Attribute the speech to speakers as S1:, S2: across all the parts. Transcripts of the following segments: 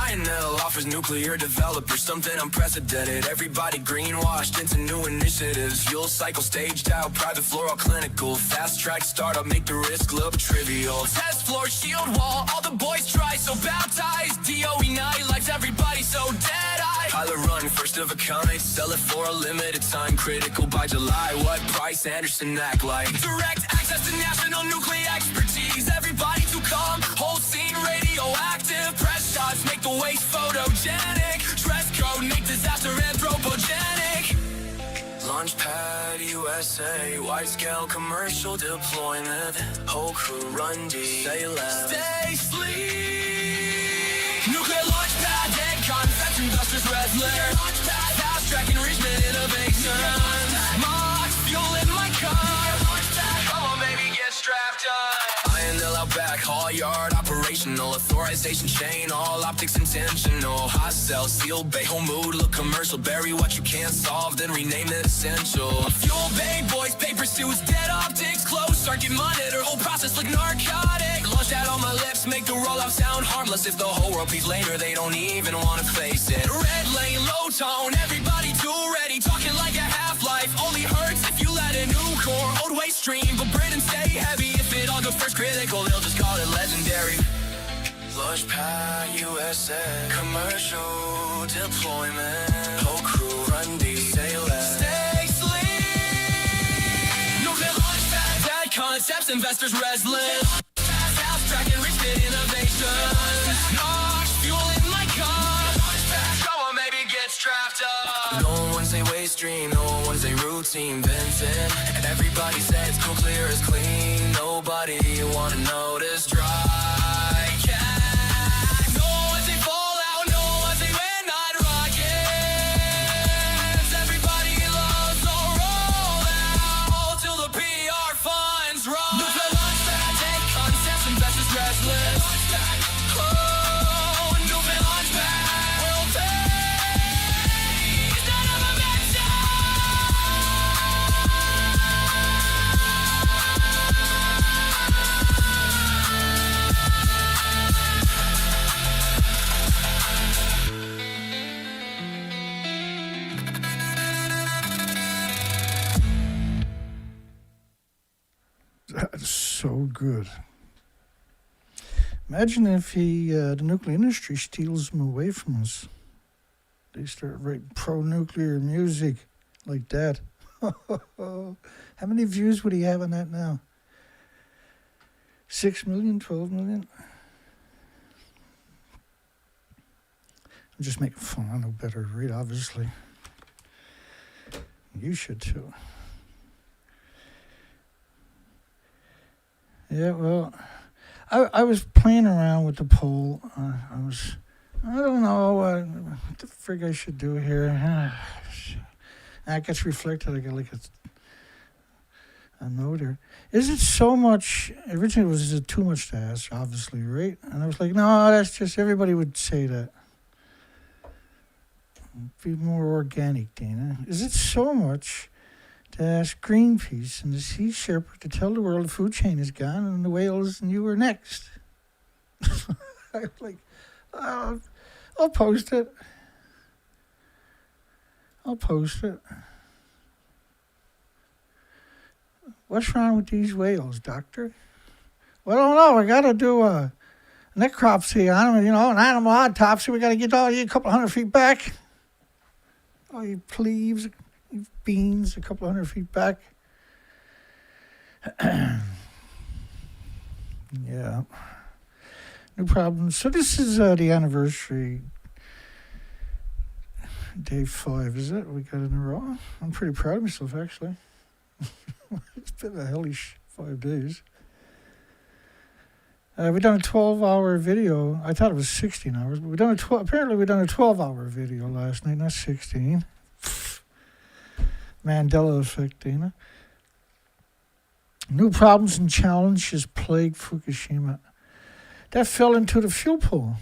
S1: INL offers nuclear developers something unprecedented. Everybody greenwashed into new initiatives. Fuel cycle staged out, private floor all clinical. Fast track startup, make the risk look trivial. Test floor, shield wall, all the boys try. So baptized, DOE night lives, everybody so dead-eye. Pilot run, first of a kind, sell it for a limited time. Critical by July, what price Anderson act like? Direct access to national nuclear expertise. Everybody to come, whole scene radioactive. Press shots, make the waste photogenic. Dress code, make disaster anthropogenic. Launchpad USA, wide scale commercial deployment. Whole crew run D, say less. Stay sleep. Nuclear launchpad, dead concepts, investors wrestler. Fast track enrichment innovation. Mox, fuel in my car. Come on baby, get strapped up. INL out back, haul yard, operational. Authorization chain, all optics intentional. Hot cell, sealed bay, whole mood, look commercial. Bury what you can't solve, then rename it essential. Fuel bay, boys, paper suits, dead optics, close circuit monitor, whole process like narcotic. Launch out on my lips, make the rollout sound harmless. If the whole world pees later, they don't even want to face it. Red lane, low tone, everybody too ready. Talking like a half-life, only hurts if you let a new core. Old waste stream, but Britain stay heavy. If it all goes first critical, they'll just call it legendary. Launchpad USA, commercial deployment. Whole crew run D, say less. Stay sleep. Nuclear launchpad, dead concepts, investors restless. Fast track enrichment innovation. Nox, fuel in my car. Come on, baby, get strapped up. No one say waste stream, no one say routine, Vincent. And everybody says cool, clear is clean. Nobody wanna notice dry.
S2: That's so good. Imagine if the nuclear industry steals them away from us. They start writing pro-nuclear music like that. How many views would he have on that now? 6 million, 12 million? I'm just making fun. I know better to read, obviously. You should too. Yeah, well, I was playing around with the poll. I don't know what the frig I should do here. That gets reflected. I got like a note here. Is it so much? Originally, is it too much to ask? Obviously, right? And I was like, no, that's just everybody would say that. Be more organic, Dana. Is it so much to ask Greenpeace and the Sea Shepherd to tell the world the food chain is gone and the whales and you are next? I was like, I'll post it. I'll post it. What's wrong with these whales, doctor? Well, I don't know. I got to do a necropsy on them, an animal autopsy. We got to get all you a couple hundred feet back. All you plebes, you beans, a couple hundred feet back. Yeah. No problem. So this is the anniversary. Day 5, is it? We got it in a row. I'm pretty proud of myself, actually. It's been a hellish 5 days. We done a 12-hour video. I thought it was 16 hours, but apparently we done a 12-hour video last night, not 16. Mandela effect, Dana. New problems and challenges plague Fukushima. That fell into the fuel pool.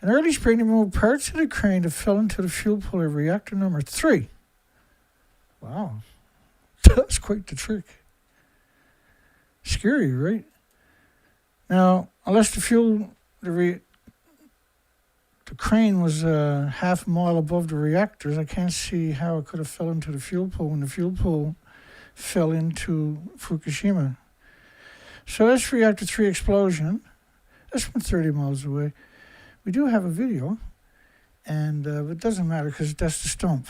S2: In early spring, they moved parts of the crane that fell into the fuel pool of reactor number 3. Wow. That's quite the trick. Scary, right? Now, unless the crane was half a mile above the reactors, I can't see how it could have fell into the fuel pool when the fuel pool fell into Fukushima. So that's reactor 3 explosion. That's from 30 miles away. We do have a video, and it doesn't matter because that's the stump.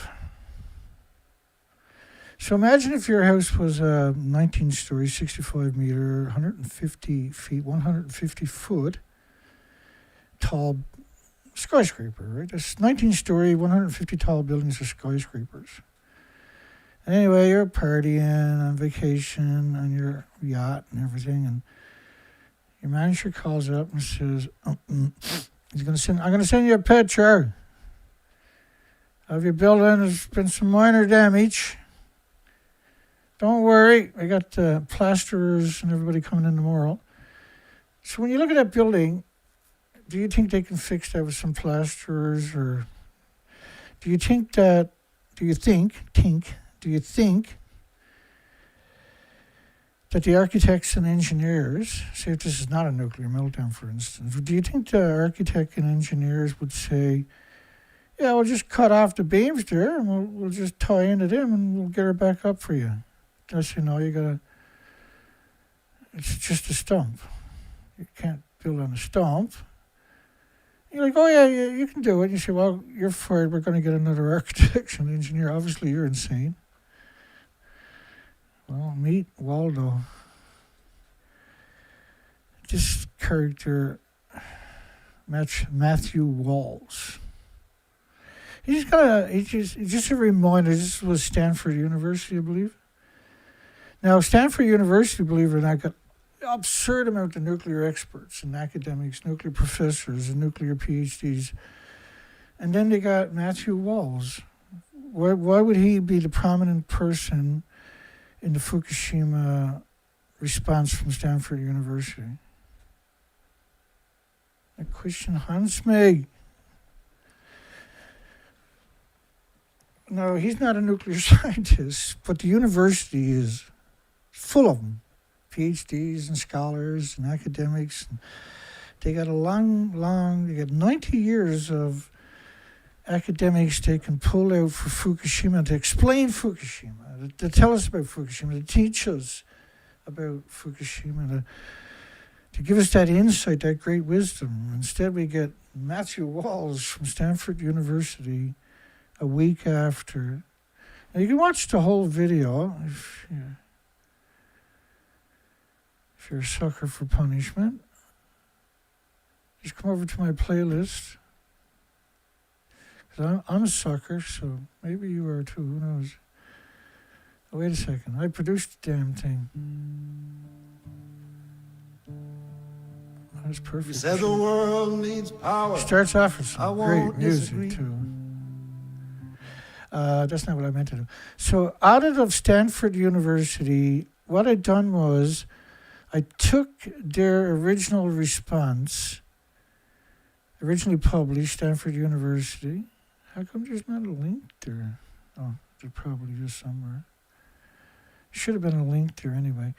S2: So imagine if your house was a 19-story, 65-meter, 150 feet, 150 foot tall skyscraper, right? That's 19-story, 150 tall buildings are skyscrapers. And anyway, you're partying on vacation on your yacht and everything, and your manager calls up and says, I'm going to send you a picture of your building. There's been some minor damage. Don't worry, I got plasterers and everybody coming in tomorrow. So when you look at that building, do you think they can fix that with some plasterers, or do you think that the architects and engineers, say if this is not a nuclear meltdown, for instance, do you think the architect and engineers would say, yeah, we'll just cut off the beams there and we'll just tie into them and we'll get her back up for you? I say, no, it's just a stump. You can't build on a stump. You're like, oh, yeah, you can do it. You say, well, you're fired. We're going to get another architect and engineer. Obviously, you're insane. Well, meet Waldo. This character, Matthew Walls. He's just a reminder. This was Stanford University, I believe. Now, Stanford University, believe it or not, got an absurd amount of nuclear experts and academics, nuclear professors, and nuclear PhDs. And then they got Matthew Walls. Why would he be the prominent person in the Fukushima response from Stanford University? That question haunts me. No, he's not a nuclear scientist, but the university is full of them, PhDs and scholars and academics. They got they got 90 years of academics they can pull out for Fukushima to explain Fukushima, to tell us about Fukushima, to teach us about Fukushima, to give us that insight, that great wisdom. Instead, we get Matthew Walls from Stanford University a week after. Now, you can watch the whole video if you're a sucker for punishment. Just come over to my playlist. Because I'm a sucker, so maybe you are too. Who knows? Oh, wait a second. I produced the damn thing. That's perfect.
S1: You said the world needs power.
S2: Starts off with some great music, too. That's not what I meant to do. So, audit of Stanford University, what I'd done was I took their original response, originally published, Stanford University. How come there's not a link there? Oh, there probably is somewhere. Should have been a link there anyway.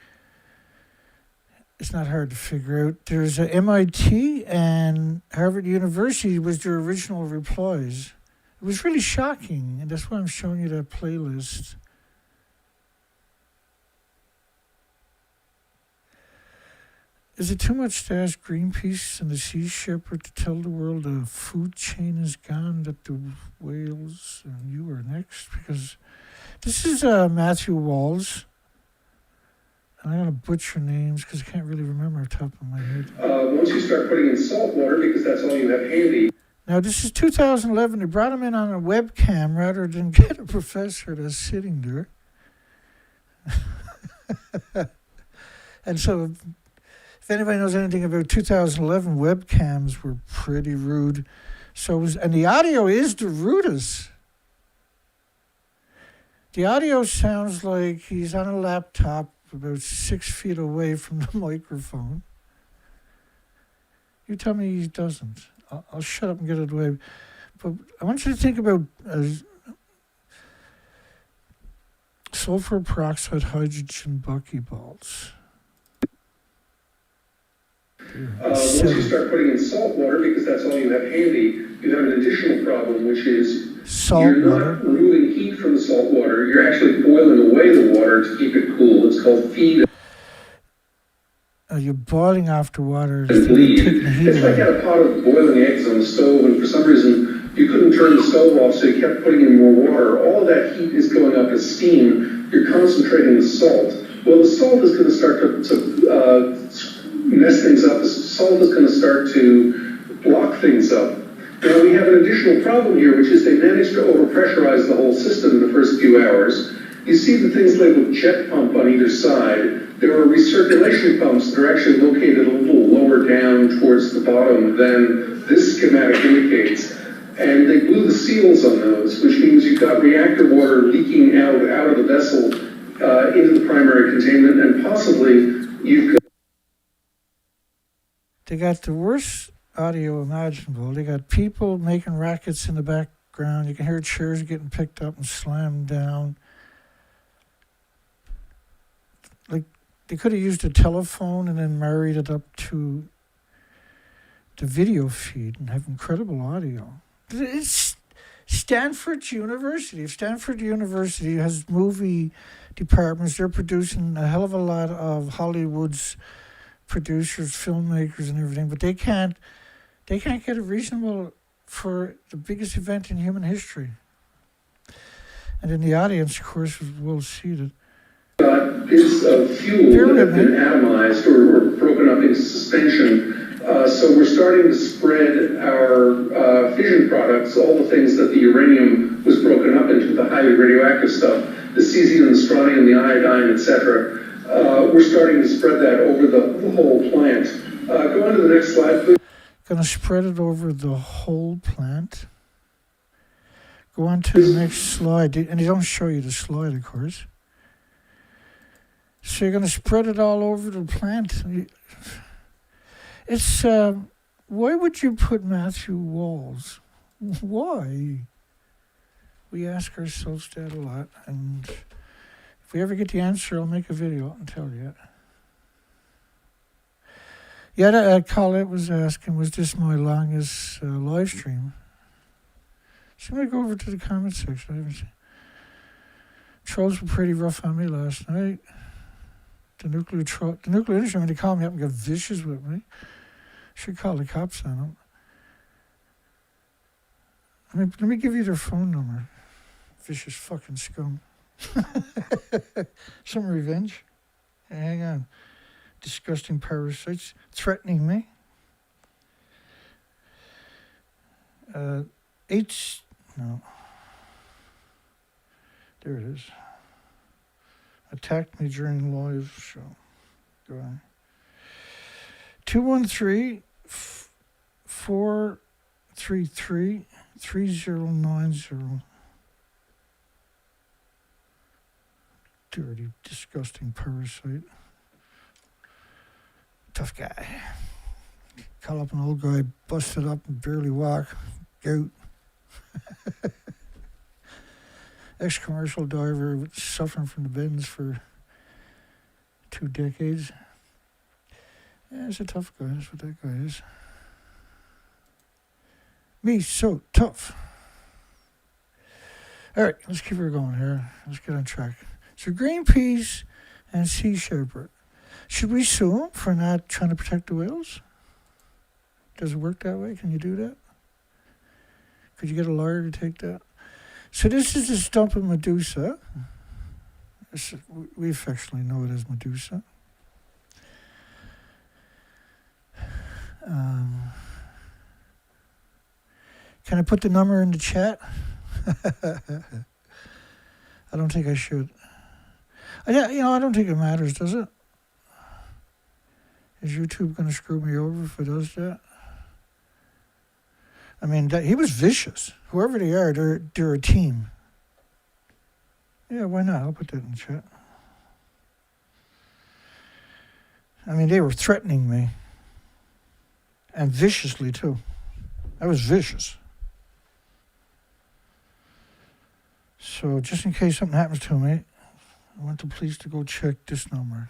S2: It's not hard to figure out. There's a MIT and Harvard University was their original replies. It was really shocking, and that's why I'm showing you that playlist. Is it too much to ask Greenpeace and the Sea Shepherd to tell the world the food chain is gone, that the whales and you are next? Because this is Matthew Walls. And I'm going to butcher names because I can't really remember off the top of my head.
S3: Once you start putting in salt water, because that's all you have handy.
S2: Now, this is 2011. They brought him in on a webcam rather than get a professor that's sitting there. And so, if anybody knows anything about 2011, webcams were pretty rude. And the audio is the rudest. The audio sounds like he's on a laptop about 6 feet away from the microphone. You tell me he doesn't. I'll shut up and get it away. But I want you to think about sulfur peroxide hydrogen buckyballs.
S3: Once you start putting in salt water, because that's all you have handy, you have an additional problem, which is you're not removing heat from the salt water. You're actually boiling away the water to keep it cool. It's called feed.
S2: You're boiling off the water.
S3: And bleed. It's like you had a pot of boiling eggs on the stove, and for some reason you couldn't turn the stove off, so you kept putting in more water. All of that heat is going up as steam. You're concentrating the salt. Well, the salt is going to start to mess things up. The salt is going to start to block things up. Now, we have an additional problem here, which is they managed to overpressurize the whole system in the first few hours. You see the things labeled jet pump on either side. There are recirculation pumps that are actually located a little lower down towards the bottom than this schematic indicates. And they blew the seals on those, which means you've got reactor water leaking out of the vessel into the primary containment, and possibly you've got...
S2: They got the worst audio imaginable. They got people making rackets in the background. You can hear chairs getting picked up and slammed down. Like, they could have used a telephone and then married it up to the video feed and have incredible audio. It's Stanford University. If Stanford University has movie departments, they're producing a hell of a lot of Hollywood's producers, filmmakers, and everything, but they can't get it reasonable for the biggest event in human history. And in the audience, of course, was well seated.
S3: Bits of fuel that have been atomized or broken up into suspension. So we're starting to spread our fission products, all the things that the uranium was broken up into, the highly radioactive stuff, the cesium, the strontium, the iodine, etc. We're starting to spread that over the whole plant. Go on to the next slide, please.
S2: Going to spread it over the whole plant. Go on to the next slide. And they don't show you the slide, of course. So you're going to spread it all over the plant. It's, why would you put Matthew Walls? Why? We ask ourselves that a lot. And if we ever get the answer, I'll make a video and tell you. Yeah, Colette was asking, was this my longest live stream? So I'm going to go over to the comment section. I haven't seen. Trolls were pretty rough on me last night. The nuclear industry, when they call me up and get vicious with me, should call the cops on them. Let me give you their phone number. Vicious fucking scum. Some revenge. Hang on. Disgusting parasites threatening me. No. There it is. Attacked me during the live show. Go on. 213-433-3090. Dirty, disgusting parasite. Tough guy. Call up an old guy, busted up and barely walk. Goat. Ex-commercial diver suffering from the bends for 2 decades. Yeah, he's a tough guy. That's what that guy is. Me so tough. All right, let's keep her going here. Let's get on track. So Greenpeace and Sea Shepherd. Should we sue them for not trying to protect the whales? Does it work that way? Can you do that? Could you get a lawyer to take that? So this is the stump of Medusa. We affectionately know it as Medusa. Can I put the number in the chat? I don't think I should. I don't think it matters, does it? Is YouTube going to screw me over if it does that? I mean, he was vicious. Whoever they are, they're a team. Yeah, why not? I'll put that in the chat. I mean, they were threatening me. And viciously, too. I was vicious. So, just in case something happens to me, I want the police to go check this number.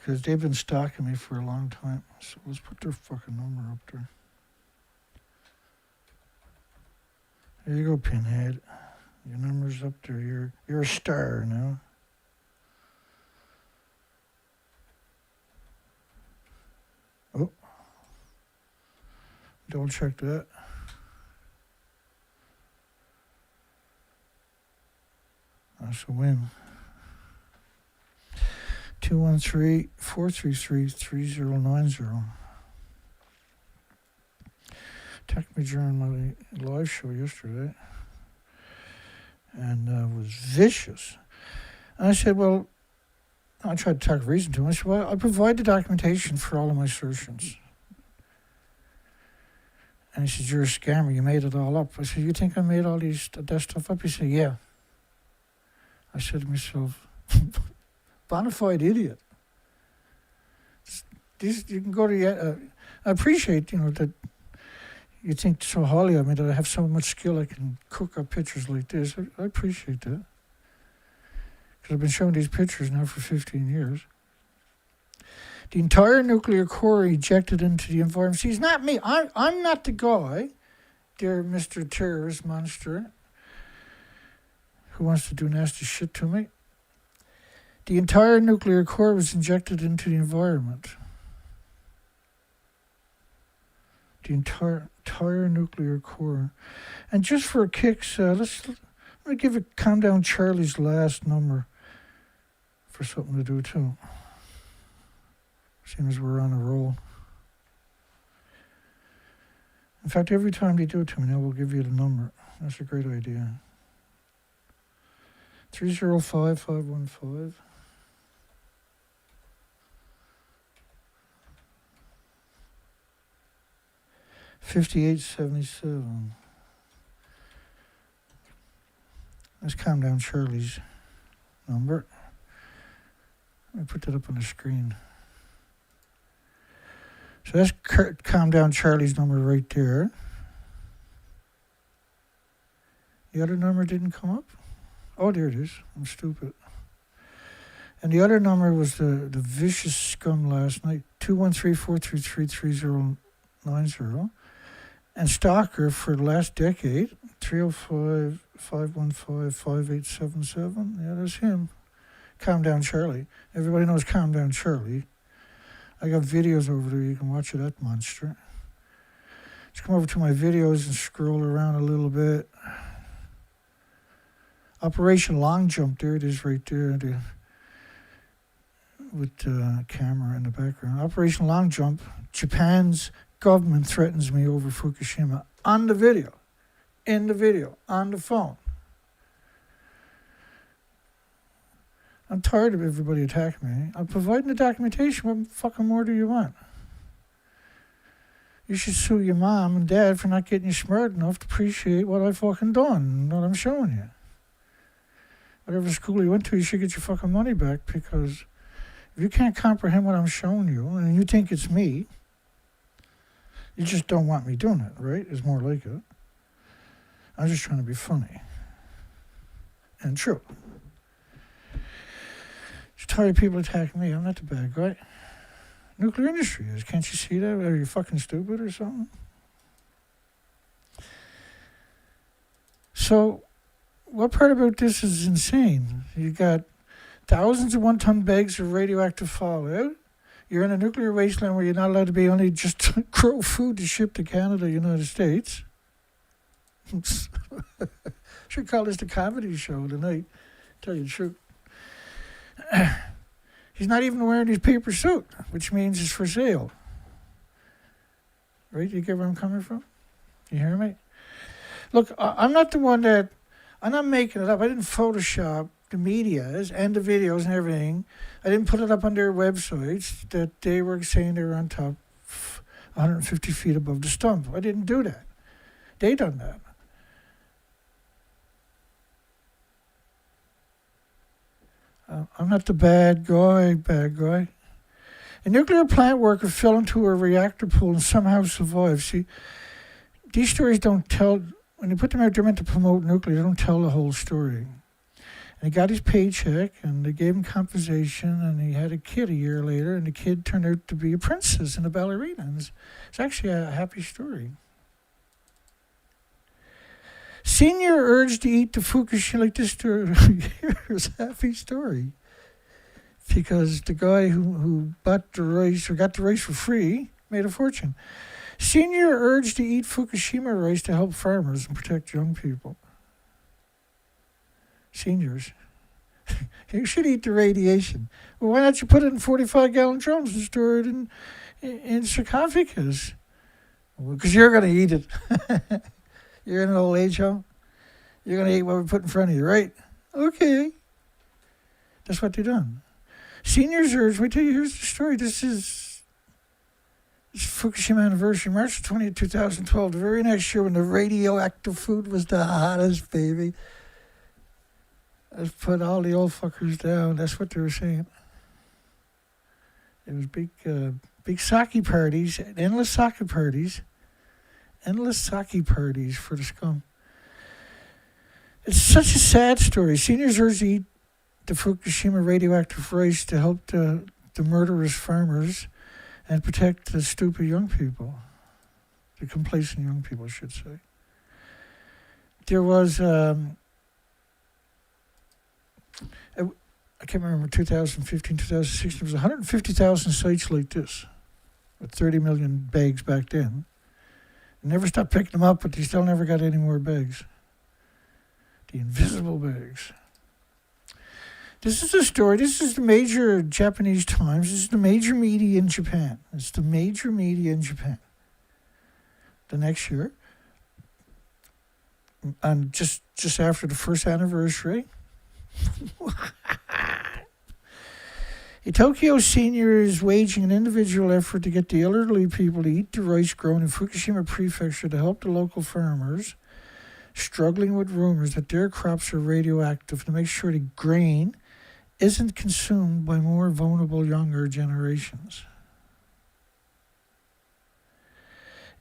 S2: because they've been stalking me for a long time. So let's put their fucking number up there. There you go, Pinhead. Your number's up there. You're a star now. Oh. Double check that. That's a win. 213-433-3090. Attacked me during my live show yesterday. And was vicious. And I said, well, I tried to talk reason to him. I said, well, I provide the documentation for all of my assertions. And he said, you're a scammer. You made it all up. I said, you think I made all that stuff up? He said, yeah. I said to myself, bona fide idiot. You can go to I appreciate, that you think so highly of me that I have so much skill I can cook up pictures like this. I appreciate that. Because I've been showing these pictures now for 15 years. The entire nuclear core ejected into the environment. See, it's not me. I'm not the guy, dear Mr. Terrorist Monster, who wants to do nasty shit to me. The entire nuclear core was injected into the environment. The entire nuclear core. And just for kicks, let me give it Calm Down Charlie's last number for something to do too. Seeing as we're on a roll. In fact, every time they do it to me now, we'll give you the number. That's a great idea. 305-515. 5877. Let's Calm Down Charlie's number. Let me put that up on the screen. So that's Calm Down Charlie's number right there. The other number didn't come up? Oh, there it is. I'm stupid. And the other number was the vicious scum last night, 213-433-3090. And Stalker for the last decade, 305-515-5877. Yeah, that's him. Calm Down Charlie. Everybody knows Calm Down Charlie. I got videos over there. You can watch it, that monster. Let's come over to my videos and scroll around a little bit. Operation Long Jump, there it is right there. With the camera in the background. Operation Long Jump, Japan's government threatens me over Fukushima. On the video. In the video. On the phone. I'm tired of everybody attacking me. I'm providing the documentation. What fucking more do you want? You should sue your mom and dad for not getting you smart enough to appreciate what I've fucking done and what I'm showing you. Whatever school you went to, you should get your fucking money back, because if you can't comprehend what I'm showing you and you think it's me, you just don't want me doing it, right? It's more like it. I'm just trying to be funny. And true. Just tired of people attacking me. I'm not the bad guy. Nuclear industry is. Can't you see that? Are you fucking stupid or something? So, what part about this is insane? You got thousands of one-ton bags of radioactive fallout. You're in a nuclear wasteland where you're not allowed to be only just to grow food to ship to Canada, United States. Should call this the comedy show tonight. Tell you the truth. He's not even wearing his paper suit, which means it's for sale. Right? You get where I'm coming from? You hear me? Look, I'm not the one that... I'm not making it up. I didn't Photoshop the medias and the videos and everything. I didn't put it up on their websites that they were saying they were on top 150 feet above the stump. I didn't do that. They done that. I'm not the bad guy. A nuclear plant worker fell into a reactor pool and somehow survived. See, these stories don't tell... When you put them out, they're meant to promote nuclear. They don't tell the whole story. And he got his paycheck, and they gave him compensation, and he had a kid a year later, and the kid turned out to be a princess and a ballerina. And it's actually a happy story. Senior urged to eat the Fukushima, like this story. Here's a happy story. Because the guy who bought the rice, or got the rice for free, made a fortune. Senior urged to eat Fukushima rice to help farmers and protect young people. Seniors. You should eat the radiation. Well, why not you put it in 45-gallon drums and store it in sarcophagus? Because you're going to eat it. You're in an old age home. You're going to eat what we put in front of you, right? Okay. That's what they're doing. Seniors urge, wait till you hear the story. This is Fukushima anniversary, March 20th, 2012. The very next year when the radioactive food was the hottest, baby. Let's put all the old fuckers down. That's what they were saying. It was big sake parties, endless sake parties. Endless sake parties for the scum. It's such a sad story. Seniors urge to eat the Fukushima radioactive rice to help the murderous farmers and protect the stupid young people. The complacent young people, I should say. There was, I can't remember, 2015, 2016, there was 150,000 sites like this with 30 million bags back then. They never stopped picking them up, but they still never got any more bags. The invisible bags. This is a story. This is the major Japanese Times. This is the major media in Japan. It's the major media in Japan. The next year, and just after the first anniversary, a Tokyo senior is waging an individual effort to get the elderly people to eat the rice grown in Fukushima Prefecture to help the local farmers struggling with rumors that their crops are radioactive, to make sure the grain isn't consumed by more vulnerable younger generations.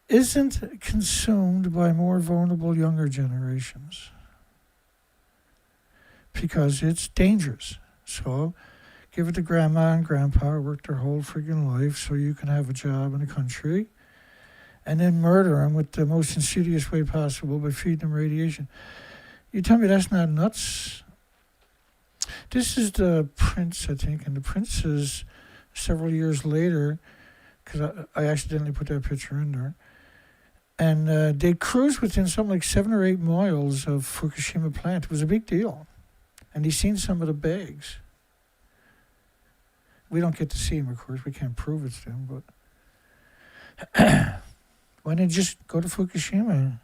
S2: Isn't consumed by more vulnerable younger generations. Because it's dangerous. So give it to grandma and grandpa who worked their whole friggin' life so you can have a job in the country, and then murder them with the most insidious way possible by feeding them radiation. You tell me that's not nuts? This is the prince, I think, and the prince is several years later, because I accidentally put that picture in there, and they cruised within something like 7 or 8 miles of Fukushima plant. It was a big deal. And he's seen some of the bags. We don't get to see them, of course. We can't prove it's them, but why don't you just go to Fukushima and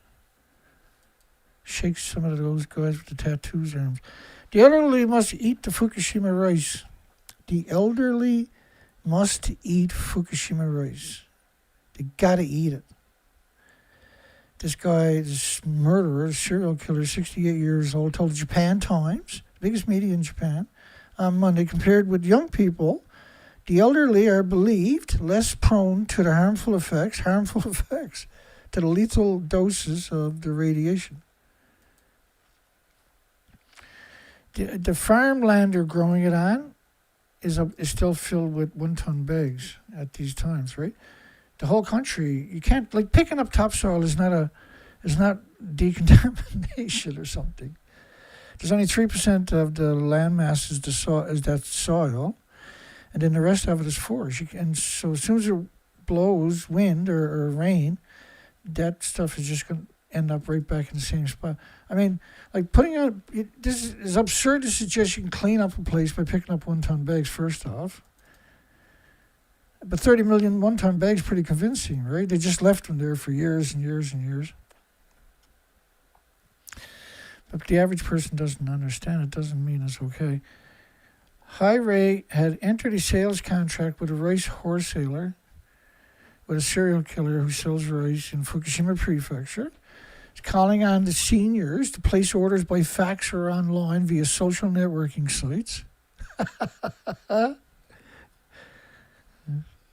S2: shake some of those guys with the tattoos arms? The elderly must eat the Fukushima rice. The elderly must eat Fukushima rice. They gotta eat it. This guy, this murderer, serial killer, 68 years old, told the Japan Times, the biggest media in Japan, on Monday, compared with young people, the elderly are believed less prone to the harmful effects, to the lethal doses of the radiation. The farmland they're growing it on is still filled with 1-ton bags at these times, right? The whole country, you can't, like, picking up topsoil is not decontamination or something. There's only 3% of the land mass is that soil, and then the rest of it is forest. And so as soon as it blows wind or rain, that stuff is just going to end up right back in the same spot. I mean, like, this is absurd to suggest you can clean up a place by picking up 1-ton bags, first off. But 30 million 1-ton bags, pretty convincing, right? They just left them there for years and years and years. But the average person doesn't understand. It doesn't mean it's okay. Hi-Ray had entered a sales contract with a rice wholesaler, with a serial killer who sells rice in Fukushima Prefecture. He's calling on the seniors to place orders by fax or online via social networking sites.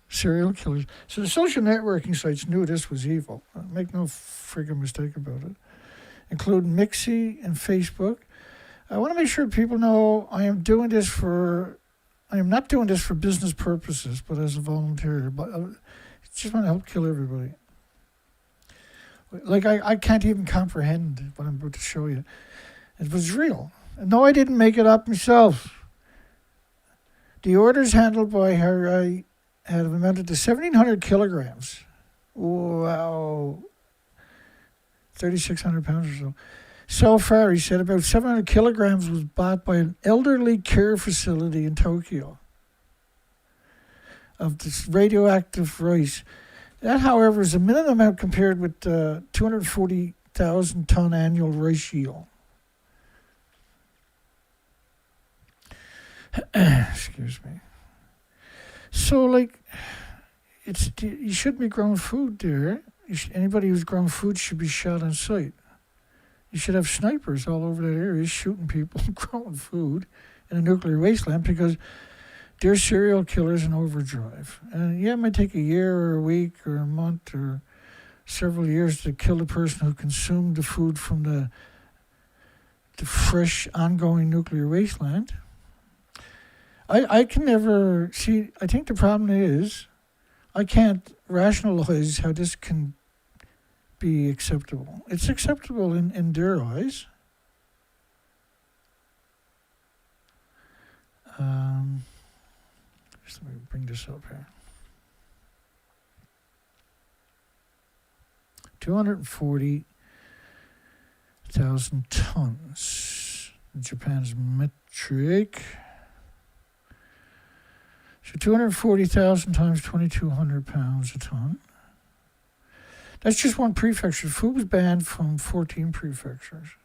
S2: Serial killers. So the social networking sites knew this was evil. Make no friggin' mistake about it. Including Mixi and Facebook. I want to make sure people know I am not doing this for business purposes, but as a volunteer. But I just want to help kill everybody. Like, I can't even comprehend what I'm about to show you. It was real. No, I didn't make it up myself. The orders handled by her had amounted to 1,700 kilograms. Wow. 3,600 pounds or so. So far, he said, about 700 kilograms was bought by an elderly care facility in Tokyo of this radioactive rice. That, however, is a minimum amount compared with 240,000 ton annual rice yield. Excuse me. So, like, you shouldn't be growing food there. Anybody who's growing food should be shot on sight. You should have snipers all over that area shooting people growing food in a nuclear wasteland because they're serial killers in overdrive. And yeah, it might take a year or a week or a month or several years to kill the person who consumed the food from the fresh, ongoing nuclear wasteland. I can never see. I think the problem is I can't rationalize how this can be acceptable. It's acceptable in their eyes. Just let me bring this up here. 240,000 tons. Japan's metric. So 240,000 times 2,200 pounds a ton. That's just one prefecture. Food was banned from 14 prefectures.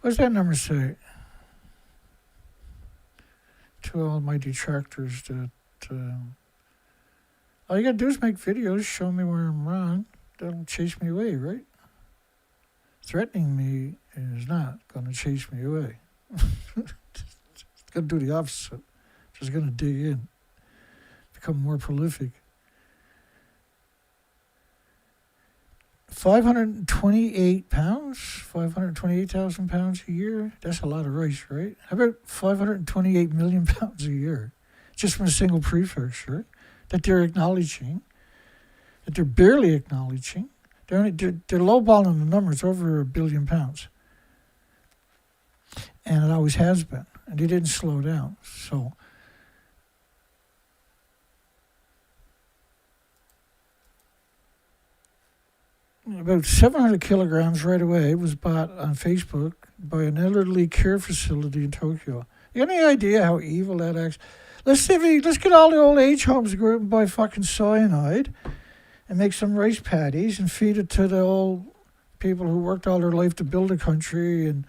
S2: What does that number say? To all my detractors that all you gotta do is make videos, show me where I'm wrong. That'll chase me away, right? Threatening me is not gonna chase me away. It's gonna do the opposite. Just gonna dig in, become more prolific. 528 pounds, 528,000 pounds a year. That's a lot of rice, right? How about 528 million pounds a year, just from a single prefecture that they're acknowledging, that they're barely acknowledging. They're lowballing the numbers over 1 billion pounds, and it always has been, and they didn't slow down. So. About 700 kilograms right away was bought on Facebook by an elderly care facility in Tokyo. You got any idea how evil that acts? Let's get all the old age homes to go out and buy fucking cyanide and make some rice paddies and feed it to the old people who worked all their life to build a country and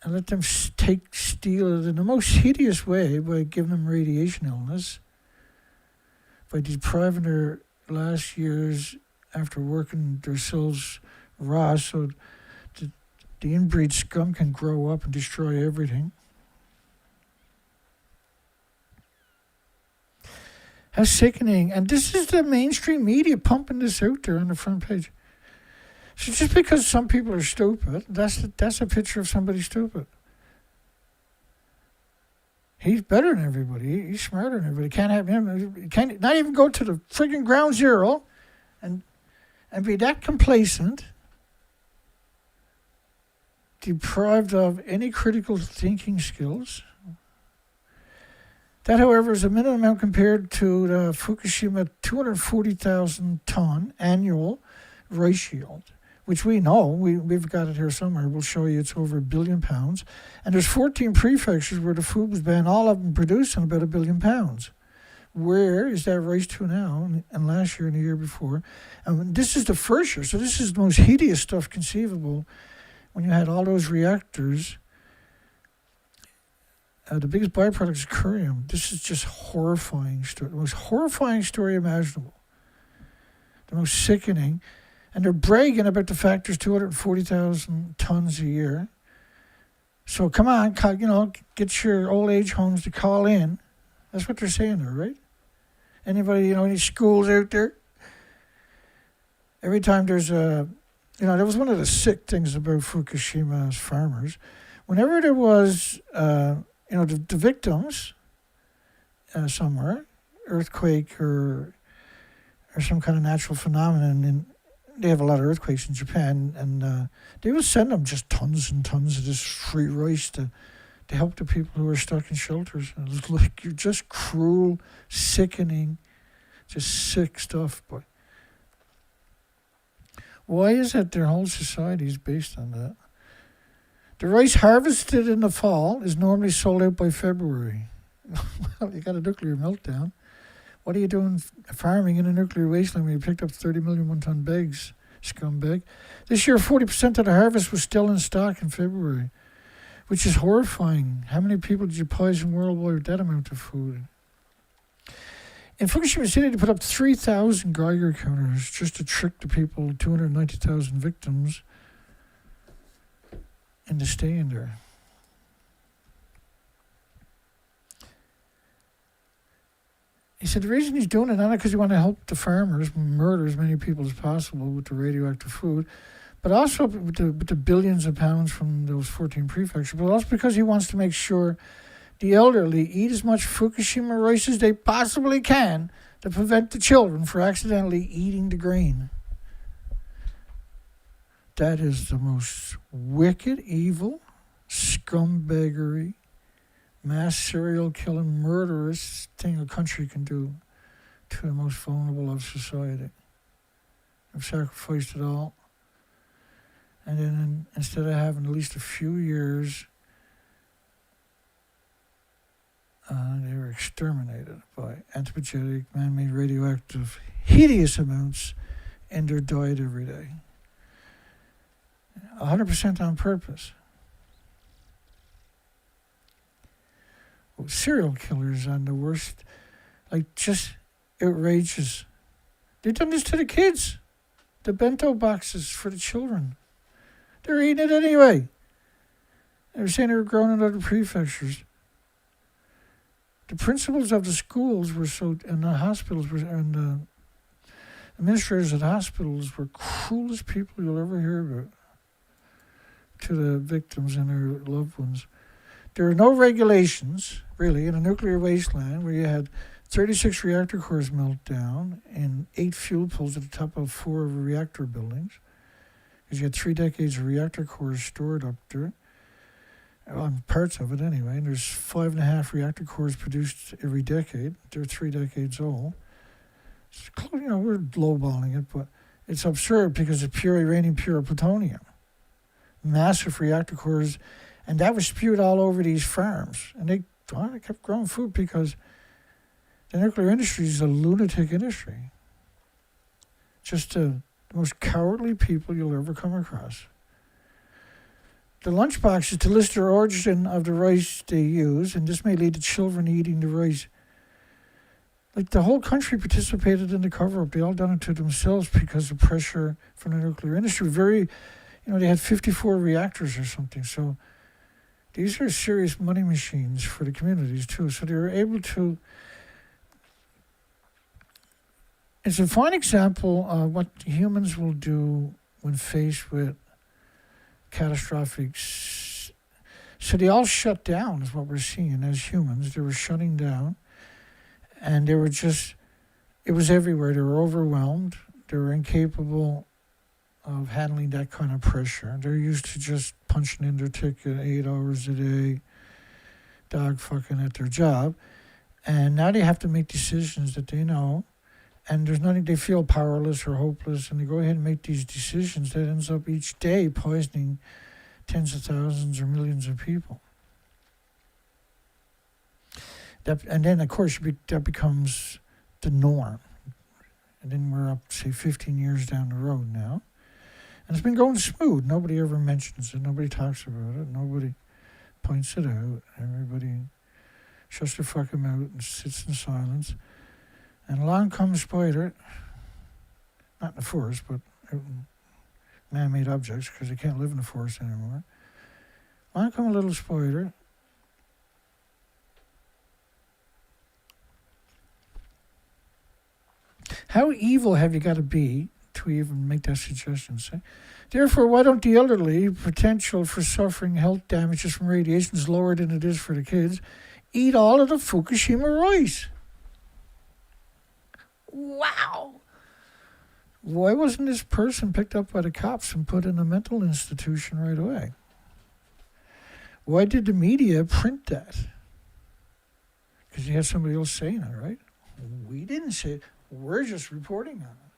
S2: let them steal it in the most hideous way by giving them radiation illness, by depriving their last years after working themselves raw so the inbreed scum can grow up and destroy everything. How sickening. And this is the mainstream media pumping this out there on the front page. So just because some people are stupid, that's a picture of somebody stupid. He's better than everybody. He's smarter than everybody. Can't have him. He can't not even go to the friggin' ground zero and be that complacent, deprived of any critical thinking skills. That, however, is a minimum amount compared to the Fukushima 240,000 ton annual rice yield, which we know, we've got it here somewhere. We'll show you it's over 1 billion pounds. And there's 14 prefectures where the food was banned, all of them producing about 1 billion pounds. Where is that rice to now, and last year and the year before? And this is the first year, so this is the most hideous stuff conceivable when you had all those reactors. The biggest byproduct is curium. This is just horrifying story, the most horrifying story imaginable, the most sickening. And they're bragging about the fact there's 240,000 tons a year. So come on, get your old age homes to call in. That's what they're saying there, right? Anybody, any schools out there? Every time there's a That was one of the sick things about Fukushima's farmers. Whenever there was, the victims somewhere, earthquake or some kind of natural phenomenon, and they have a lot of earthquakes in Japan, and they would send them just tons and tons of this free rice to help the people who were stuck in shelters. And it was like, you're just cruel, sickening, just sick stuff, boy. Why is it their whole society is based on that? The rice harvested in the fall is normally sold out by February. Well, you got a nuclear meltdown. What are you doing farming in a nuclear wasteland when you picked up 30 million one-ton bags, scumbag? This year, 40% of the harvest was still in stock in February, which is horrifying. How many people did you poison worldwide with that amount of food? In Fukushima City, they put up 3,000 Geiger counters just to trick the people, 290,000 victims, into staying there. He said the reason he's doing it, not because he wants to help the farmers murder as many people as possible with the radioactive food, but also with the billions of pounds from those 14 prefectures, but also because he wants to make sure the elderly eat as much Fukushima rice as they possibly can to prevent the children from accidentally eating the grain. That is the most wicked, evil, scumbaggery, mass serial killing, murderous thing a country can do to the most vulnerable of society. They've sacrificed it all. And then instead of having at least a few years, they were exterminated by anthropogenic, man-made radioactive, hideous amounts in their diet every day. 100% on purpose. Well, serial killers on the worst, just outrageous. They've done this to the kids. The bento boxes for the children. They're eating it anyway. They were saying they were grown in other prefectures. The principals of the schools were and the hospitals and the administrators of the hospitals were cruelest people you'll ever hear about to the victims and their loved ones. There are no regulations, really, in a nuclear wasteland where you had 36 reactor cores melt down and 8 fuel pools at the top of 4 reactor buildings, because you had 3 decades of reactor cores stored up there. Parts of it anyway. And there's 5.5 reactor cores produced every decade. They're 3 decades old. We're lowballing it, but it's absurd because it's pure uranium, pure plutonium. Massive reactor cores, and that was spewed all over these farms. And they kept growing food because the nuclear industry is a lunatic industry. Just the most cowardly people you'll ever come across. The lunchbox is to list the origin of the rice they use, and this may lead to children eating the rice. The whole country participated in the cover-up. They all done it to themselves because of pressure from the nuclear industry. They had 54 reactors or something. So these are serious money machines for the communities too. So they were able to. It's a fine example of what humans will do when faced with catastrophic. So they all shut down, is what we're seeing as humans. They were shutting down, and they were it was everywhere. They were overwhelmed. They were incapable of handling that kind of pressure. They're used to just punching in their ticket 8 hours a day, dog fucking at their job. And now they have to make decisions that they know, and there's nothing, they feel powerless or hopeless, and they go ahead and make these decisions that ends up each day poisoning tens of thousands or millions of people. And then, of course, that becomes the norm. And then we're up, say, 15 years down the road now. And it's been going smooth. Nobody ever mentions it. Nobody talks about it. Nobody points it out. Everybody shuts their fucking mouth and sits in silence. And along comes spider, not in the forest, but man-made objects, because they can't live in the forest anymore. Along come a little spider. How evil have you got to be to even make that suggestion. See? Therefore, why don't the elderly, potential for suffering health damages from radiation is lower than it is for the kids, eat all of the Fukushima rice? Wow. Why wasn't this person picked up by the cops and put in a mental institution right away? Why did the media print that? Because you had somebody else saying it, right? We didn't say it. We're just reporting on it.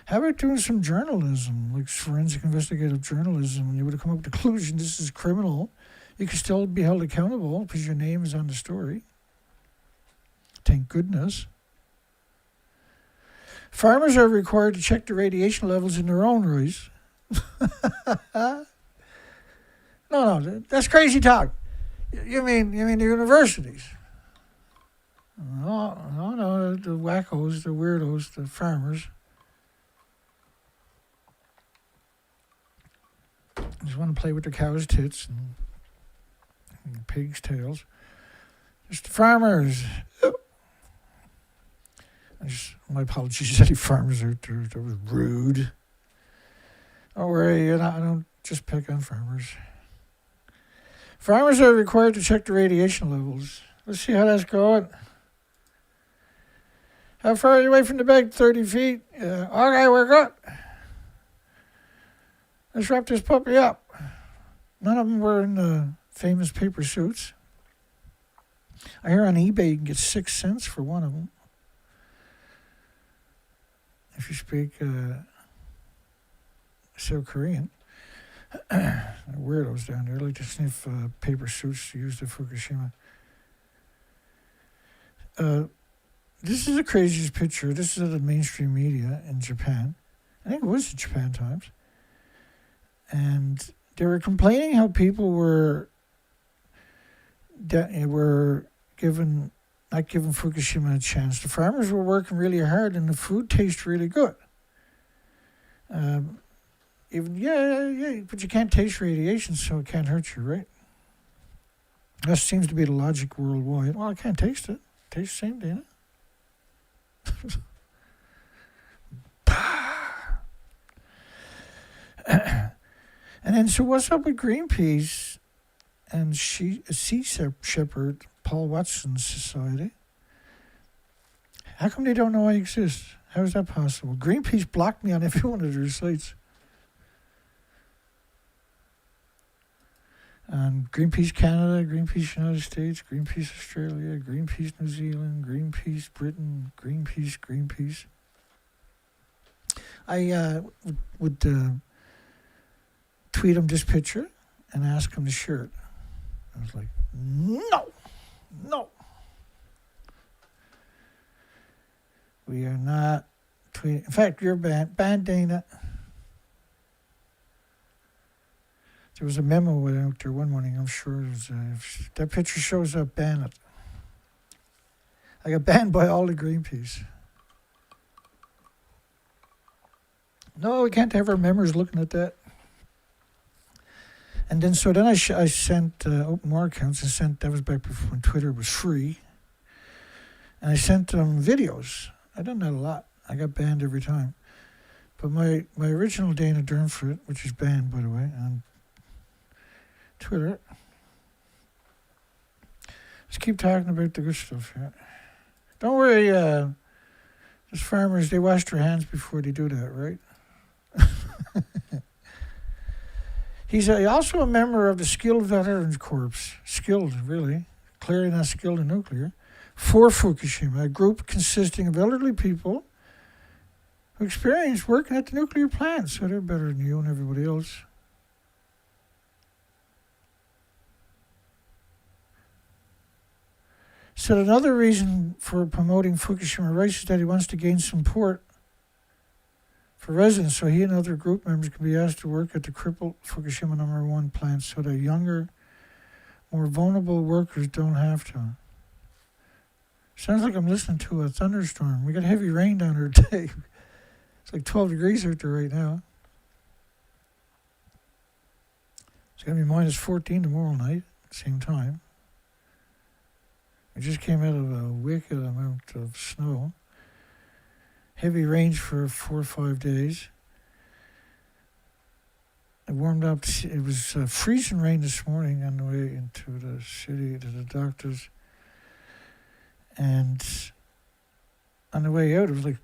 S2: How about doing some journalism, like forensic investigative journalism, and you would have come up with the conclusion this is criminal. You could still be held accountable because your name is on the story. Thank goodness. Farmers are required to check the radiation levels in their own rice. No, that's crazy talk. You mean the universities? No, the wackos, the weirdos, the farmers. Just want to play with the cow's tits and the pig's tails. Just the farmers. My apologies to any farmers out there. That was rude. Don't worry, I don't just pick on farmers. Farmers are required to check the radiation levels. Let's see how that's going. How far are you away from the bag? 30 feet. Okay, we're good. Let's wrap this puppy up. None of them were in the famous paper suits. I hear on eBay you can get 6 cents for one of them. If you speak South Korean. Weirdos down there like to sniff paper suits used at Fukushima. This is the craziest picture. This is of the mainstream media in Japan. I think it was the Japan Times. And they were complaining how people were not giving Fukushima a chance. The farmers were working really hard and the food tastes really good. But you can't taste radiation, so it can't hurt you, right? That seems to be the logic worldwide. Well, I can't taste it. Tastes the same, Dana. And then, so what's up with Greenpeace and Sea Shepherd, Paul Watson's Society? How come they don't know I exist? How is that possible? Greenpeace blocked me on every one of their sites. And Greenpeace Canada, Greenpeace United States, Greenpeace Australia, Greenpeace New Zealand, Greenpeace Britain, Greenpeace. I would tweet him this picture and ask him to share it. I was like, no. We are not tweeting. In fact, you're banned, Dana. There was a memo went out there one morning. I'm sure it was, if that picture shows up, ban it. I got banned by all the Greenpeace. No, we can't have our members looking at that. And then, I sent open more accounts. That was back before when Twitter was free. And I sent them videos. I done that a lot. I got banned every time. But my original Dana Durnford, which is banned, by the way, on Twitter. Let's keep talking about the good stuff here. Don't worry, those farmers, they wash their hands before they do that, right? He's also a member of the Skilled Veterans Corps. Skilled, really. Clearly not skilled in nuclear. For Fukushima, a group consisting of elderly people who experienced working at the nuclear plant, so they're better than you and everybody else. Said another reason for promoting Fukushima rice is that he wants to gain support for residents, so he and other group members can be asked to work at the crippled Fukushima #1 plant so that younger, more vulnerable workers don't have to. Sounds like I'm listening to a thunderstorm. We got heavy rain down here today. It's like 12 degrees out there right now. It's going to be minus 14 tomorrow night, same time. We just came out of a wicked amount of snow. Heavy rains for 4 or 5 days. It warmed up. It was freezing rain this morning on the way into the city to the doctors. And on the way out, it was like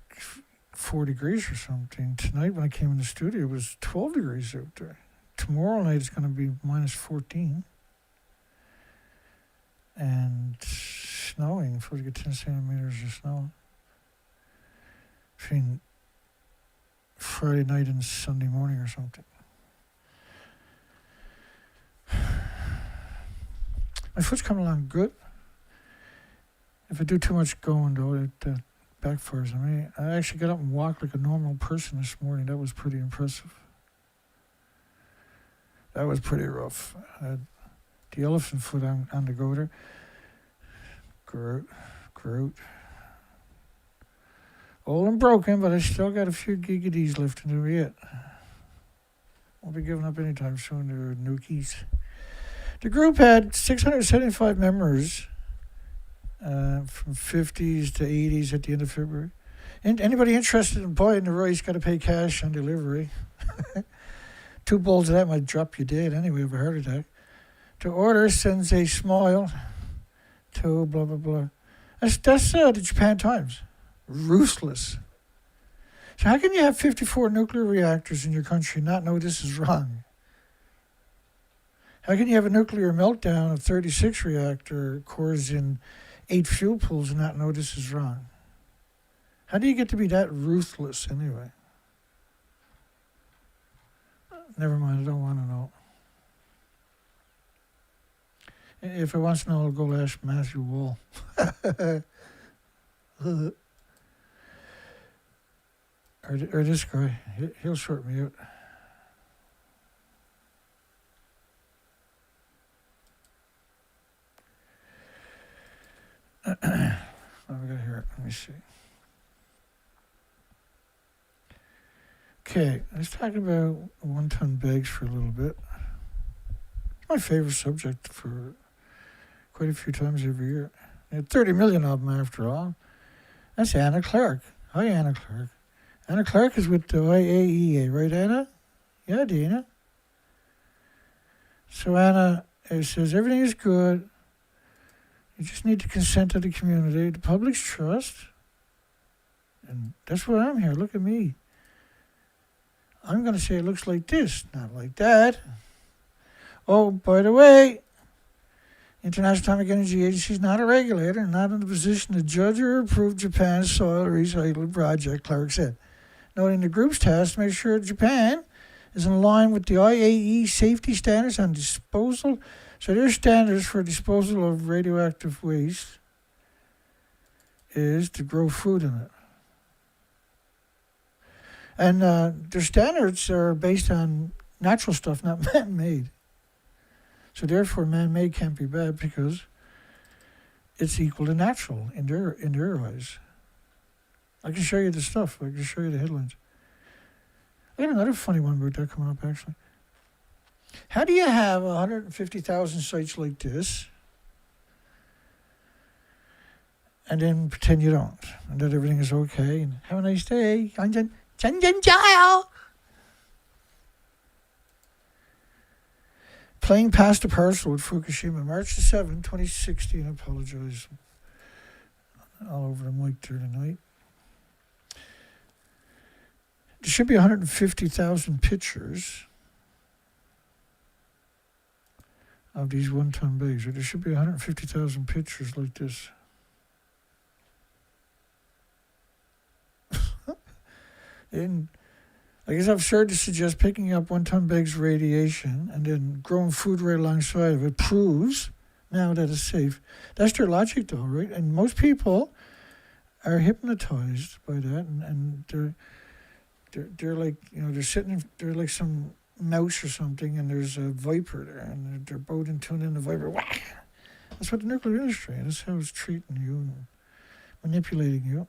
S2: 4 degrees or something. Tonight, when I came in the studio, it was 12 degrees out there. Tomorrow night, it's going to be minus 14. And snowing. Supposed to get 10 centimeters of snow. Between Friday night and Sunday morning or something. My foot's coming along good. If I do too much going, though, it backfires on me. I actually got up and walked like a normal person this morning. That was pretty impressive. That was pretty rough. I had the elephant foot on the goater. Groot. Old and broken, but I still got a few gigadees left to do yet. Won't be giving up anytime soon. They're nukies. The group had 675 members from 50s to 80s at the end of February. And anybody interested in buying the rice got to pay cash on delivery. 2 bowls of that might drop you dead anyway of a heart attack. To order sends a smile to blah, blah, blah. That's the Japan Times. Ruthless. So how can you have 54 nuclear reactors in your country and not know this is wrong? How can you have a nuclear meltdown of 36 reactor cores in 8 fuel pools and not know this is wrong? How do you get to be that ruthless anyway? Never mind, I don't want to know. If I want to know, I'll go ask Matthew Wall. Or this guy. He'll sort me out. What have we got here? Let me see. Okay, let's talk about 1-ton bags for a little bit. It's my favorite subject for quite a few times every year. There are 30 million of them after all. That's Anna Clark. Hi, Anna Clark. Anna Clark is with the IAEA, right, Anna? Yeah, Dana. So Anna says everything is good. You just need the consent of the community, the public's trust. And that's why I'm here. Look at me. I'm going to say it looks like this, not like that. Oh, by the way, International Atomic Energy Agency is not a regulator, not in a position to judge or approve Japan's soil recycling project, Clark said. Noting the group's task to make sure Japan is in line with the IAEA safety standards on disposal. So their standards for disposal of radioactive waste is to grow food in it. And their standards are based on natural stuff, not man-made. So therefore, man-made can't be bad because it's equal to natural in their eyes. I can show you the stuff. I can show you the headlines. I got another funny one about that coming up, actually. How do you have 150,000 sites like this and then pretend you don't, and that everything is okay, and have a nice day. Plane past the parcel with Fukushima, March the 7th, 2016. I apologize. All over the mic there tonight. There should be 150,000 pictures of these 1-ton bags. There should be 150,000 pictures like this. And I guess I've started to suggest picking up 1-ton bags of radiation and then growing food right alongside of it proves now that it's safe. That's their logic, though, right? And most people are hypnotized by that, and they're like, you know, they're like some mouse or something, and there's a viper there, and they're both in tune in the viper. Whack! That's what the nuclear industry is. That's how it's treating you and manipulating you.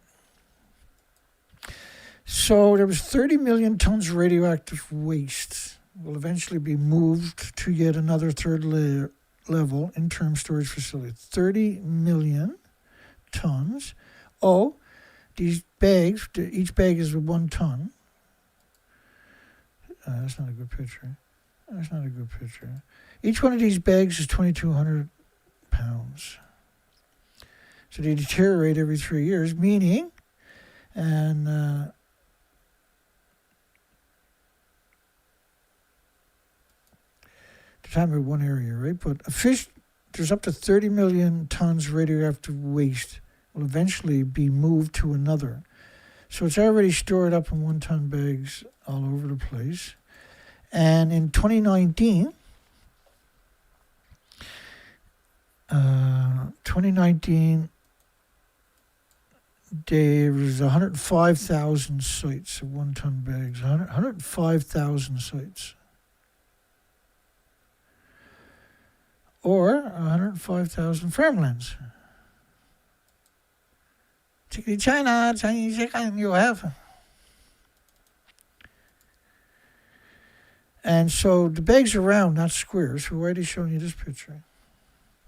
S2: So there was 30 million tons of radioactive waste will eventually be moved to yet another third level interim storage facility. 30 million tons. Oh, These bags, each bag is 1 ton. That's not a good picture. That's not a good picture. Each one of these bags is 2,200 pounds. So they deteriorate every 3 years, meaning, and the time of one area, right? But a fish, there's up to 30 million tons radioactive waste will eventually be moved to another. So it's already stored up in 1 ton bags all over the place. And in 2019, there was 105,000 sites of 1 ton bags. 105,000 sites. Or 105,000 farmlands. Particularly China, Chinese chicken you have. And so the bags are round, not square. So why are they showing you this picture?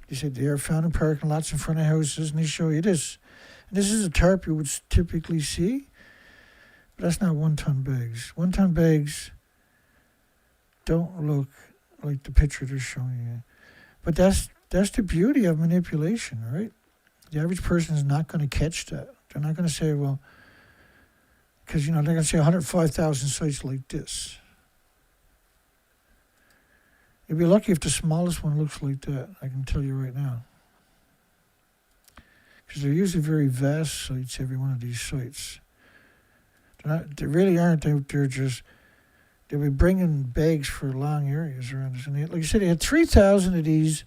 S2: They said they are found in parking lots in front of houses, and they show you this. And this is a tarp you would typically see, but that's not 1 ton bags. 1 ton bags don't look like the picture they're showing you. But that's the beauty of manipulation, right? The average person is not going to catch that. They're not going to say, well, because, they're going to say 105,000 sites like this. You'd be lucky if the smallest one looks like that, I can tell you right now. Because they're usually very vast sites, every one of these sites. They really aren't out there just, they'll be bringing bags for long areas around us. And like I said, they had 3,000 of these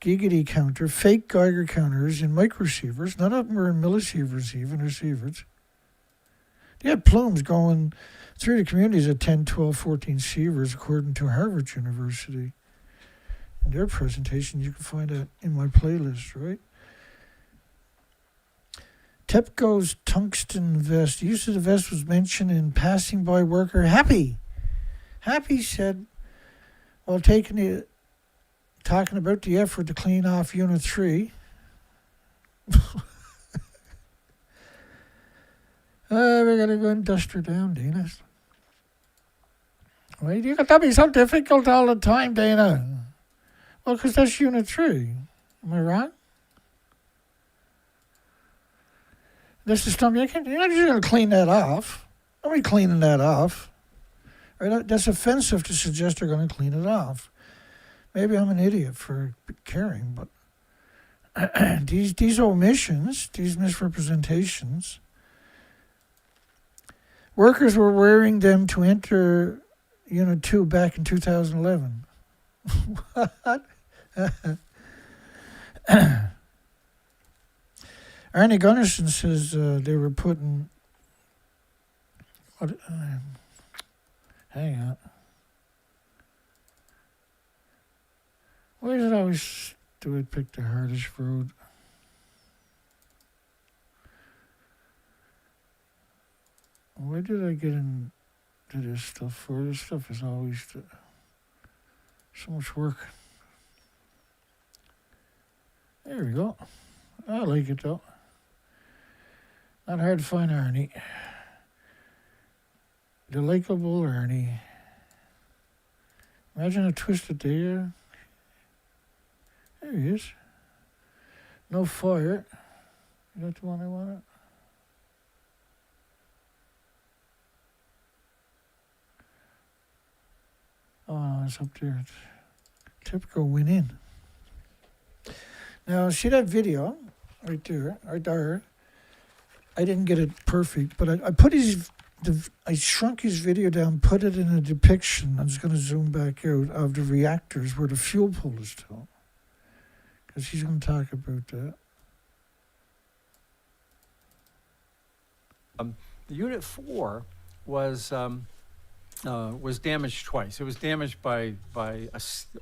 S2: giggity counter, fake Geiger counters in microsieverts. None of them were in millisieverts even, or sieverts. They had plumes going through the communities at 10, 12, 14 sieverts, according to Harvard University. In their presentation, you can find that in my playlist, right? TEPCO's tungsten vest. The use of the vest was mentioned in Passing By Worker Happy. Happy said, while talking about the effort to clean off Unit 3, we're going to go and dust her down, Dana. Why do you got to be so difficult all the time, Dana? Well, because that's Unit 3. Am I wrong? This is something you're not just going to clean that off. Nobody cleaning that off. Right? That's offensive to suggest they're going to clean it off. Maybe I'm an idiot for caring, but these omissions, these misrepresentations, workers were wearing them to enter Unit 2 back in 2011. What? Arnie Gunnarsson says they were putting... hang on. Why did I always do it pick the hardest road? Why did I get into this stuff for? This stuff is always so much work. There we go. I like it though. Not hard to find Arnie. The likable Arnie. Imagine a twisted day. There he is. No fire. Is that the one I wanted? Oh, no, it's up there. Typical went in. Now, see that video right there? Right there. I didn't get it perfect, but I put I shrunk his video down, put it in a depiction. I'm just going to zoom back out of the reactors where the fuel pool is still. Because he's going to talk about that.
S4: Unit 4 was damaged twice. It was damaged by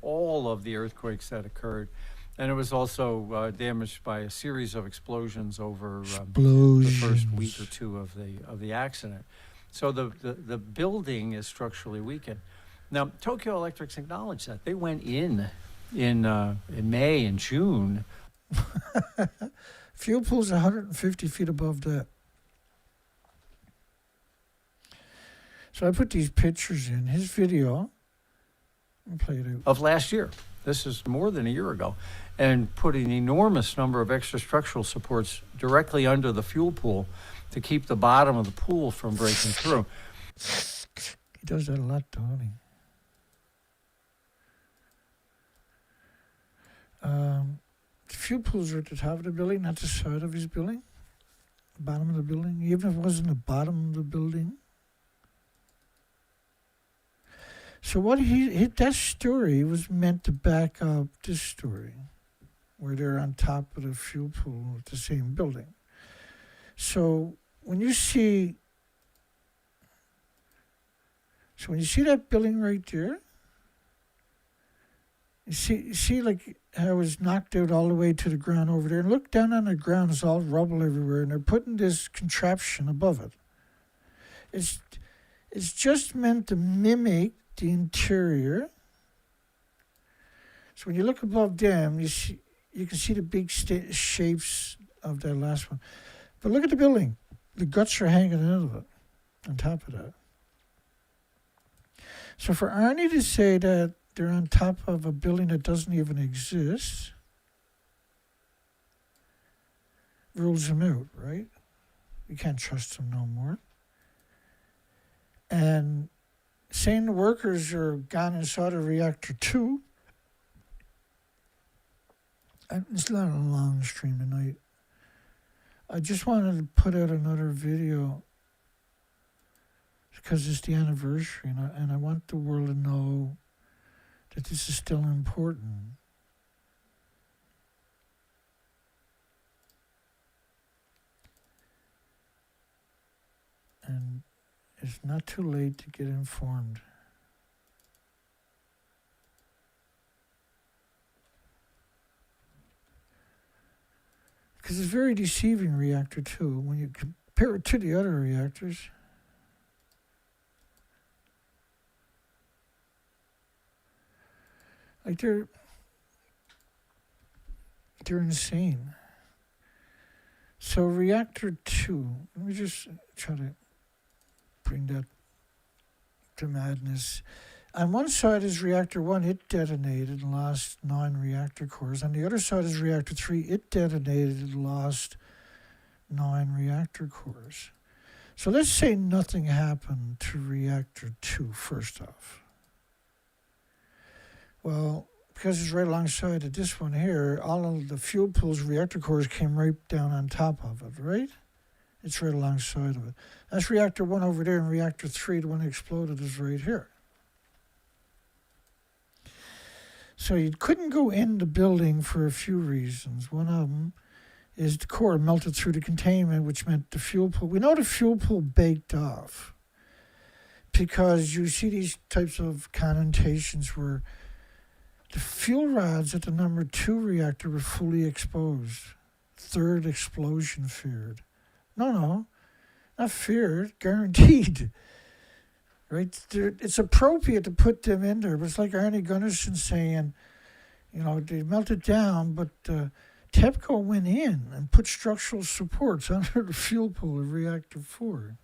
S4: all of the earthquakes that occurred, and it was also damaged by a series of explosions over the first week or two of the accident. So the building is structurally weakened. Now, Tokyo Electric's acknowledged that. They went in May and June.
S2: Fuel pool's 150 feet above that. So I put these pictures in his video. I'll play it out.
S4: Of last year. This is more than a year ago. And put an enormous number of extra structural supports directly under the fuel pool to keep the bottom of the pool from breaking through.
S2: He does that a lot, don't he? The fuel pools are at the top of the building, not the side of his building. The bottom of the building, even if it wasn't the bottom of the building. So what that story was meant to back up this story, where they're on top of the fuel pool at the same building. So when you see that building right there, you see like how it was knocked out all the way to the ground over there, and look down on the ground, it's all rubble everywhere, and they're putting this contraption above it. It's just meant to mimic the interior. So when you look above them, you can see the big shapes of that last one. But look at the building. The guts are hanging out of it, on top of that. So for Arnie to say that they're on top of a building that doesn't even exist rules him out, right? You can't trust him no more. And saying the workers are gone inside of reactor 2, it's not a long stream tonight. I just wanted to put out another video because it's the anniversary, and I want the world to know that this is still important. And it's not too late to get informed. Because it's very deceiving, reactor 2, when you compare it to the other reactors. Like they're insane. So reactor 2, let me just try to bring that to madness. On one side is reactor 1, it detonated and lost 9 reactor cores. On the other side is reactor 3, it detonated and lost 9 reactor cores. So let's say nothing happened to reactor 2 first off. Well, because it's right alongside of this one here, all of the fuel pool's reactor cores came right down on top of it, right? It's right alongside of it. That's reactor 1 over there, and reactor 3, the one that exploded, is right here. So you couldn't go in the building for a few reasons. One of them is the core melted through the containment, which meant the fuel pool. We know the fuel pool baked off because you see these types of connotations where the fuel rods at the number 2 reactor were fully exposed. Third explosion feared. No, not feared, guaranteed. Right? It's appropriate to put them in there, but it's like Arnie Gunnarsson saying, they melted down, but TEPCO went in and put structural supports under the fuel pool of reactor 4.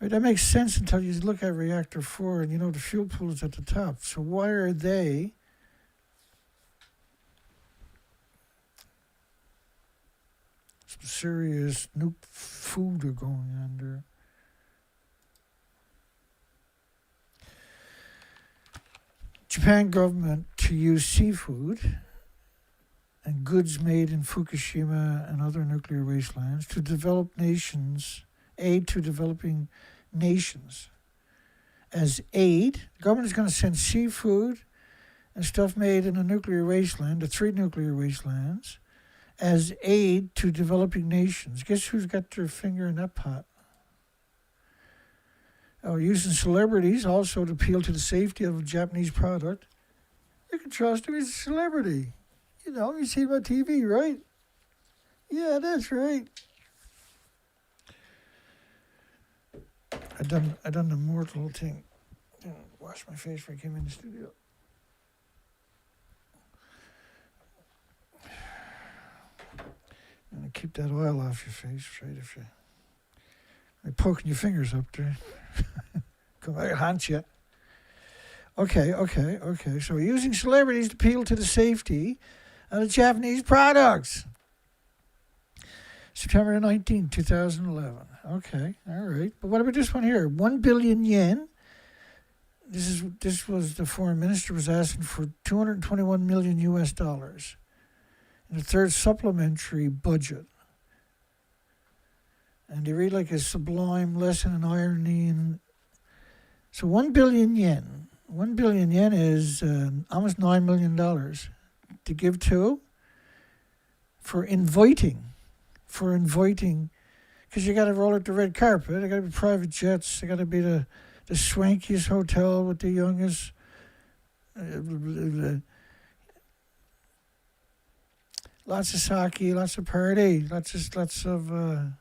S2: Right? That makes sense until you look at reactor 4 and the fuel pool is at the top. So why are they some serious nuke food are going under? Japan government to use seafood and goods made in Fukushima and other nuclear wastelands to develop aid to developing nations. As aid, the government is going to send seafood and stuff made in a nuclear wasteland, the 3 nuclear wastelands, as aid to developing nations. Guess who's got their finger in that pot? Using celebrities also to appeal to the safety of a Japanese product. You can trust him, he's a celebrity. You see him on TV, right? Yeah, that's right. I done the mortal thing. Wash my face before I came in the studio. I'm gonna keep that oil off your face, right? If you You're poking your fingers up there. Come on, hunt you. Okay. So using celebrities to appeal to the safety of the Japanese products. September 19, 2011. Okay, all right. But what about this one here? 1 billion yen. This was the foreign minister was asking for 221 million US dollars in the third supplementary budget. And they read like a sublime lesson in irony. And so 1 billion yen. 1 billion yen is almost $9 million to give to for inviting, because you got to roll out the red carpet. They got to be private jets. They got to be the swankiest hotel with the youngest. Lots of sake, lots of party, lots of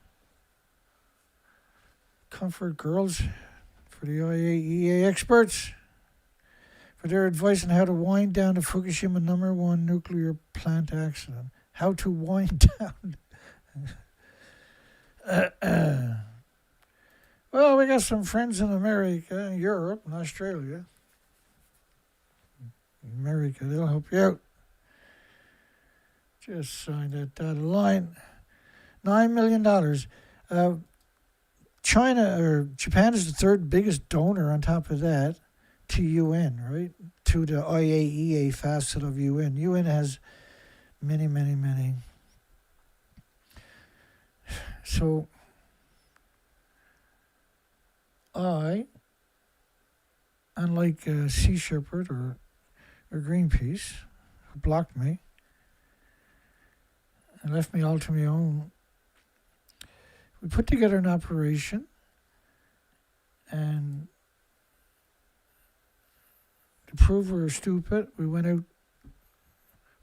S2: comfort girls for the IAEA experts for their advice on how to wind down the Fukushima #1 nuclear plant accident. How to wind down. Well, we got some friends in America, Europe, and Australia. America, they'll help you out. Just sign that dotted line. $9 million. China or Japan is the third biggest donor on top of that to UN, right? To the IAEA facet of UN. UN has many. So I, unlike Sea Shepherd or Greenpeace, who blocked me and left me all to my own, we put together an operation, and to prove we were stupid, we went out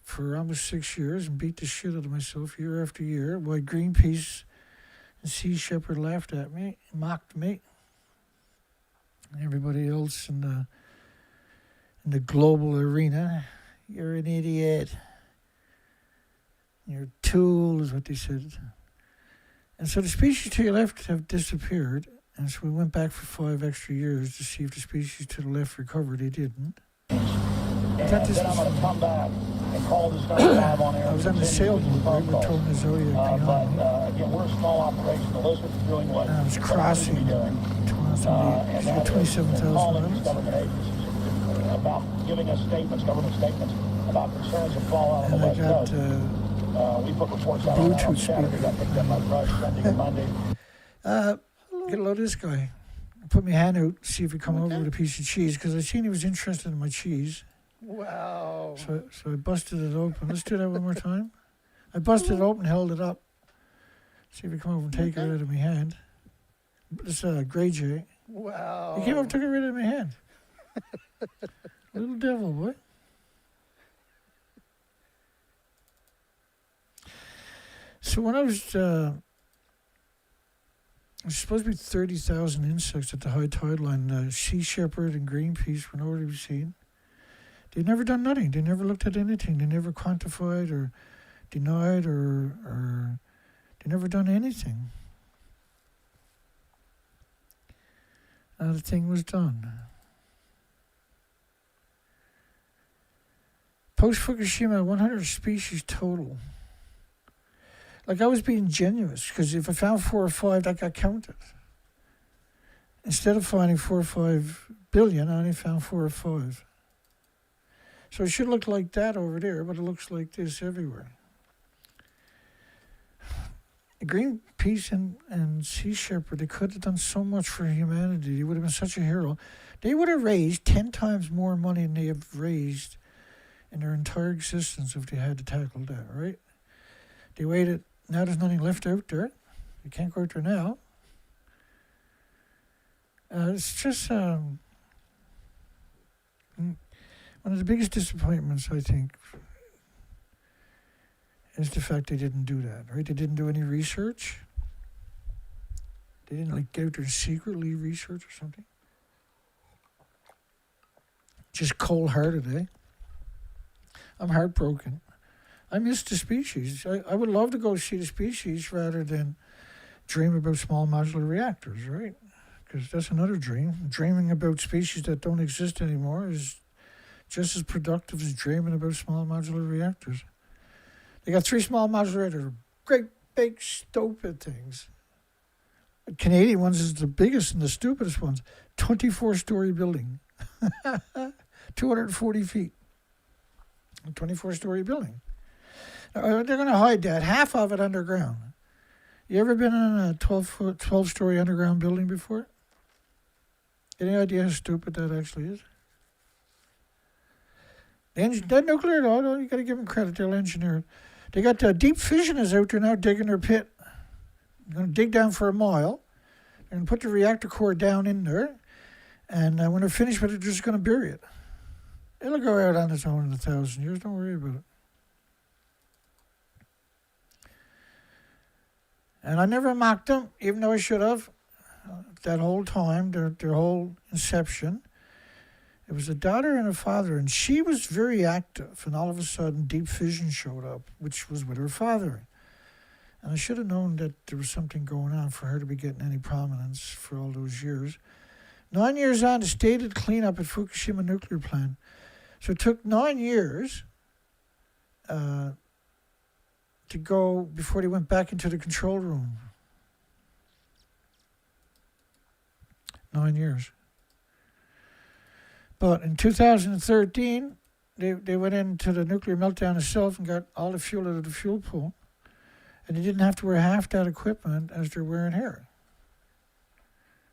S2: for almost 6 years and beat the shit out of myself year after year, while Greenpeace and Sea Shepherd laughed at me, mocked me, and everybody else in the global arena. You're an idiot. You're a tool, is what they said. And so the species to your left have disappeared, and so we went back for 5 extra years to see if the species to the left recovered. They didn't.
S5: And then I'm going to come back and call this number live on air.
S2: I was on the sailboat, right? We're told the Zodiac beyond.
S5: But again, we're a small operation. Elizabeth's doing what
S2: I was crossing
S5: and that
S2: 27,000
S5: calling
S2: miles.
S5: government agencies about giving us statements, government statements about concerns of fallout on
S2: And
S5: the
S2: I
S5: West
S2: got
S5: Coast. We put reports out on that on
S2: Bluetooth
S5: Saturday.
S2: speaker.
S5: Got picked up by Rush Sunday and Monday.
S2: Get a load of this guy. I put my hand out, see if he'd come over with a piece of cheese, because I seen he was interested in my cheese.
S4: Wow.
S2: So I busted it open. Let's do that one more time. I busted it open, held it up. See if he'd come over and take it out of my hand. This Grey Jay.
S4: Wow.
S2: He came over and took it right out of my hand. Little devil, boy. So when I was supposed to be 30,000 insects at the high tide line. Sea Shepherd and Greenpeace were nowhere to be seen. They never done nothing. They never looked at anything. They never quantified or denied or they never done anything. Not a thing was done. Post-Fukushima, 100 species total. Like, I was being generous, because if I found 4 or 5, that got counted. Instead of finding 4 or 5 billion, I only found 4 or 5. So it should look like that over there, but it looks like this everywhere. Greenpeace and Sea Shepherd, they could have done so much for humanity. They would have been such a hero. They would have raised 10 times more money than they have raised in their entire existence if they had to tackle that, right? They waited. Now there's nothing left out there. You can't go out there now. It's just one of the biggest disappointments, I think, is the fact they didn't do that, right? They didn't do any research. They didn't, like, get out there and secretly research or something. Just cold-hearted, eh? I'm heartbroken. I miss the species. I would love to go see the species rather than dream about small modular reactors, right? Because that's another dream. Dreaming about species that don't exist anymore is just as productive as dreaming about small modular reactors. They got 3 small modular reactors, great big stupid things. The Canadian ones is the biggest and the stupidest ones. 24-story building, 240 feet. A 24-story building. They're going to hide that, half of it underground. You ever been in a 12-story underground building before? Any idea how stupid that actually is? That nuclear, no, you got to give them credit. They'll engineer it. They got deep fission is out there now digging their pit. They're going to dig down for a mile. They're going to put the reactor core down in there. And when they're finished with it, they're just going to bury it. It'll go out on its own in 1,000 years. Don't worry about it. And I never mocked them, even though I should have. That whole time, their whole inception. It was a daughter and a father, and she was very active. And all of a sudden, deep fission showed up, which was with her father. And I should have known that there was something going on for her to be getting any prominence for all those years. 9 years on, the stated cleanup at Fukushima nuclear plant. So it took 9 years to go before they went back into the control room. 9 years. But in 2013, they went into the nuclear meltdown itself and got all the fuel out of the fuel pool. And they didn't have to wear half that equipment as they're wearing here.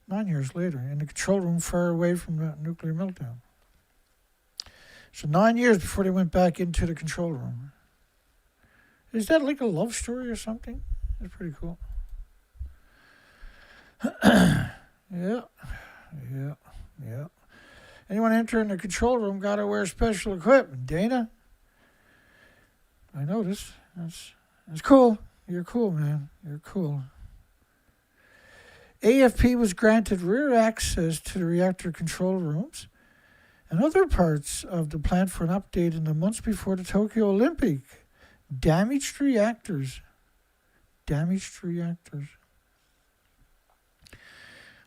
S2: 9 years later, in the control room far away from the nuclear meltdown. So 9 years before they went back into the control room. Is that like a love story or something? That's pretty cool. Yeah. Anyone entering the control room got to wear special equipment. Dana? I noticed. That's cool. You're cool, man. You're cool. AFP was granted rear access to the reactor control rooms and other parts of the plant for an update in the months before the Tokyo Olympic. Damaged reactors. I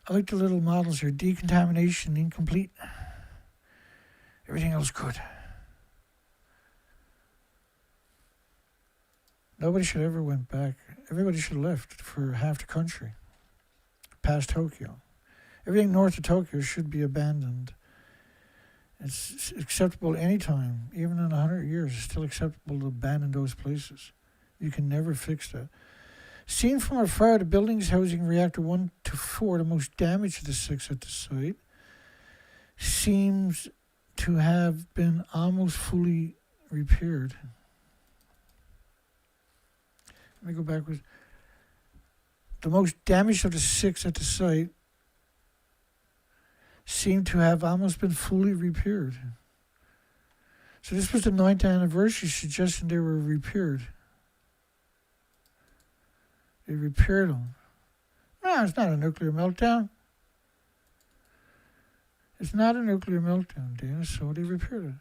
S2: like the little models here. Decontamination, incomplete. Everything else good. Nobody should ever went back. Everybody should have left for half the country. Past Tokyo. Everything north of Tokyo should be abandoned. It's acceptable anytime, even in 100 years, it's still acceptable to abandon those places. You can never fix that. Seen from afar, the buildings housing reactor 1 to 4, the most damaged of the 6 at the site, seems to have been almost fully repaired. Let me go backwards. The most damaged of the 6 at the site seem to have almost been fully repaired. So this was the 9th anniversary, suggesting they were repaired. They repaired them. No, it's not a nuclear meltdown. It's not a nuclear meltdown, Dana, so they repaired it.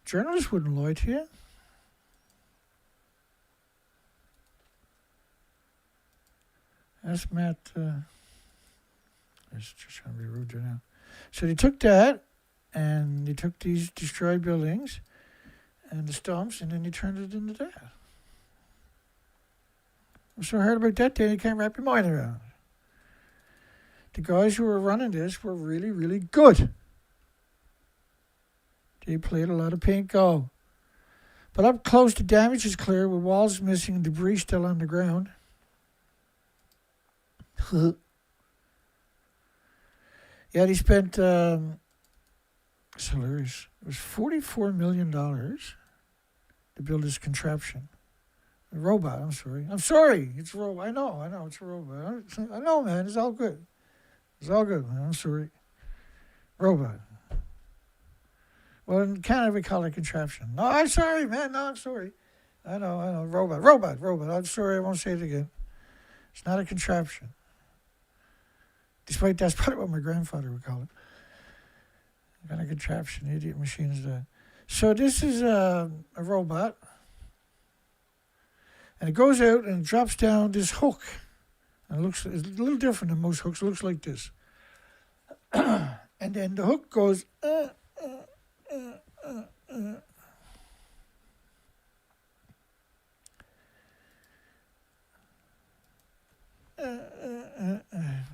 S2: Journalists wouldn't lie to you. That's Matt. I was just trying to be rude there now. So they took that, and they took these destroyed buildings and the stumps, and then they turned it into that. I'm so hard about that, Dana, you can't wrap your mind around it. The guys who were running this were really, really good. They played a lot of pinko. But up close, the damage is clear, with walls missing and debris still on the ground. Yeah, they spent, it's hilarious. It was $44 million to build this contraption. A robot, I'm sorry. It's a robot. I know, it's a robot. I know, man, it's all good. It's all good, man. I'm sorry. Robot. Well, in Canada, we call it contraption. No, I'm sorry, man. No, I'm sorry. I know. Robot. I'm sorry, I won't say it again. It's not a contraption. Despite that's probably what my grandfather would call it. Kind of contraption, idiot machine is that. So this is a robot. And it goes out and it drops down this hook. And it's a little different than most hooks. It looks like this. And then the hook goes...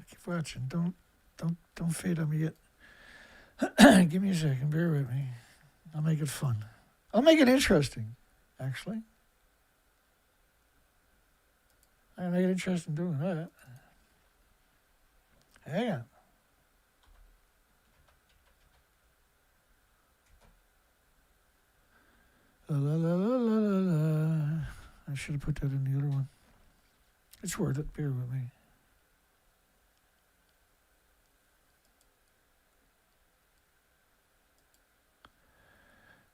S2: Keep watching. Don't fade on me yet. Give me a second. Bear with me. I'll make it fun. I'll make it interesting, actually. I'll make it interesting doing that. Hang on. La la la la la la. I should have put that in the other one. It's worth it. Bear with me.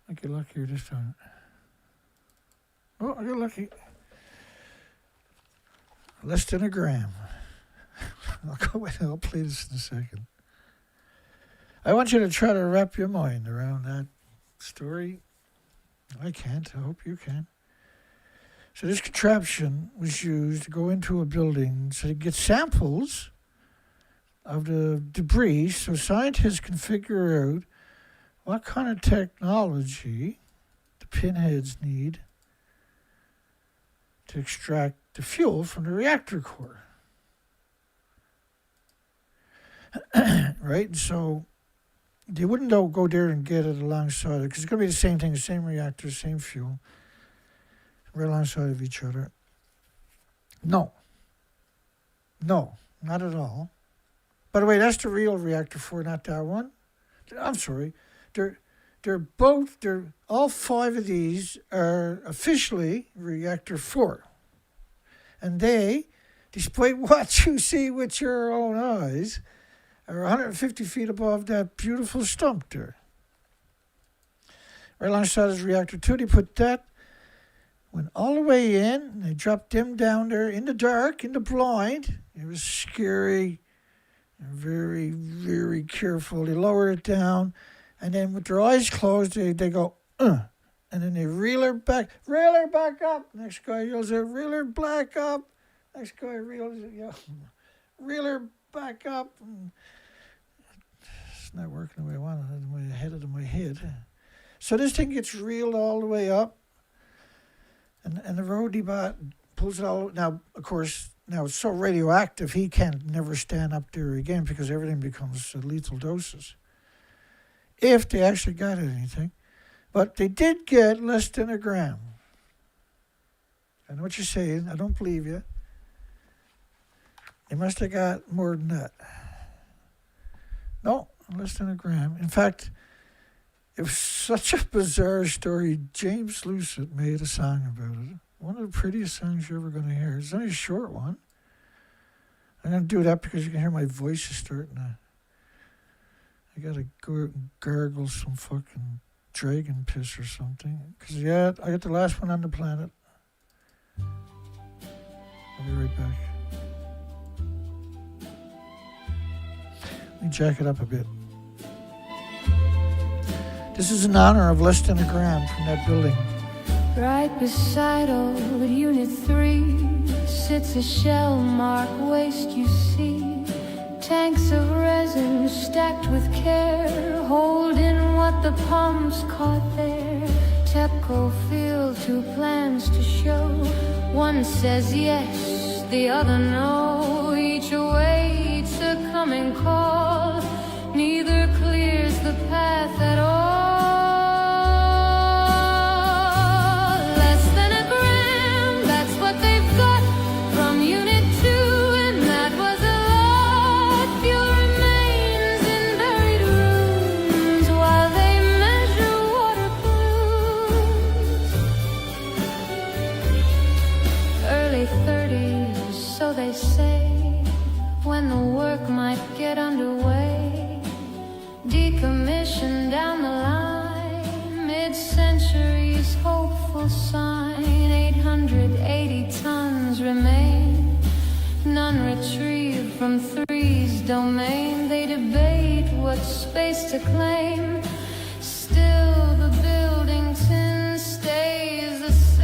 S2: I get luckier this time. Oh, I got lucky. Less than a gram. I'll play this in a second. I want you to try to wrap your mind around that story. I can't. I hope you can. So this contraption was used to go into a building so to get samples of the debris so scientists can figure out what kind of technology the pinheads need to extract the fuel from the reactor core. Right? So they wouldn't go there and get it alongside it, because it's going to be the same thing, the same reactor, same fuel, right alongside of each other. No, not at all. By the way, that's the real reactor 4, not that one. I'm sorry. They're all 5 of these are officially reactor 4. And they, despite what you see with your own eyes, are 150 feet above that beautiful stump there. Right alongside is reactor 2. They put that, went all the way in, and they dropped them down there in the dark, in the blind. It was scary, very, very careful. They lower it down, and then with their eyes closed, they go, and then they reel her back up. Next guy yells out, reel her back up. Next guy reels it, reel her back up. And it's not working the way I want it. I'm ahead of my head. So this thing gets reeled all the way up, and the roadie bot pulls it all. Now, of course, now it's so radioactive he can never stand up there again because everything becomes lethal doses. If they actually got anything. But they did get less than a gram. I know what you're saying. I don't believe you. They must have got more than that. No, less than a gram. In fact, it was such a bizarre story. James Lucid made a song about it. One of the prettiest songs you're ever going to hear. It's only a short one. I'm going to do that because you can hear my voice is starting to... I got to go out and gargle some fucking dragon piss or something. Because, yeah, I got the last one on the planet. I'll be right back. Let me jack it up a bit. This is in honor of less than a gram from that building.
S6: Right beside old Unit 3 sits a shell-marked waste you see. Tanks of resin stacked with care, holding what the pumps caught there. TEPCO field 2 plans to show. One says yes, the other no. Each awaits a coming call. Neither clears the path at all. Less than a gram, that's what they've got from Unit 2, and that was a lot. Fuel remains in buried rooms while they measure water plumes. Early 30s, so they say, when the work might get underway. Decommission down the line, mid-century's hopeful sign. 880 tons remain, none retrieved from 3's domain. They debate what space to claim. Still the Buildington stays the same.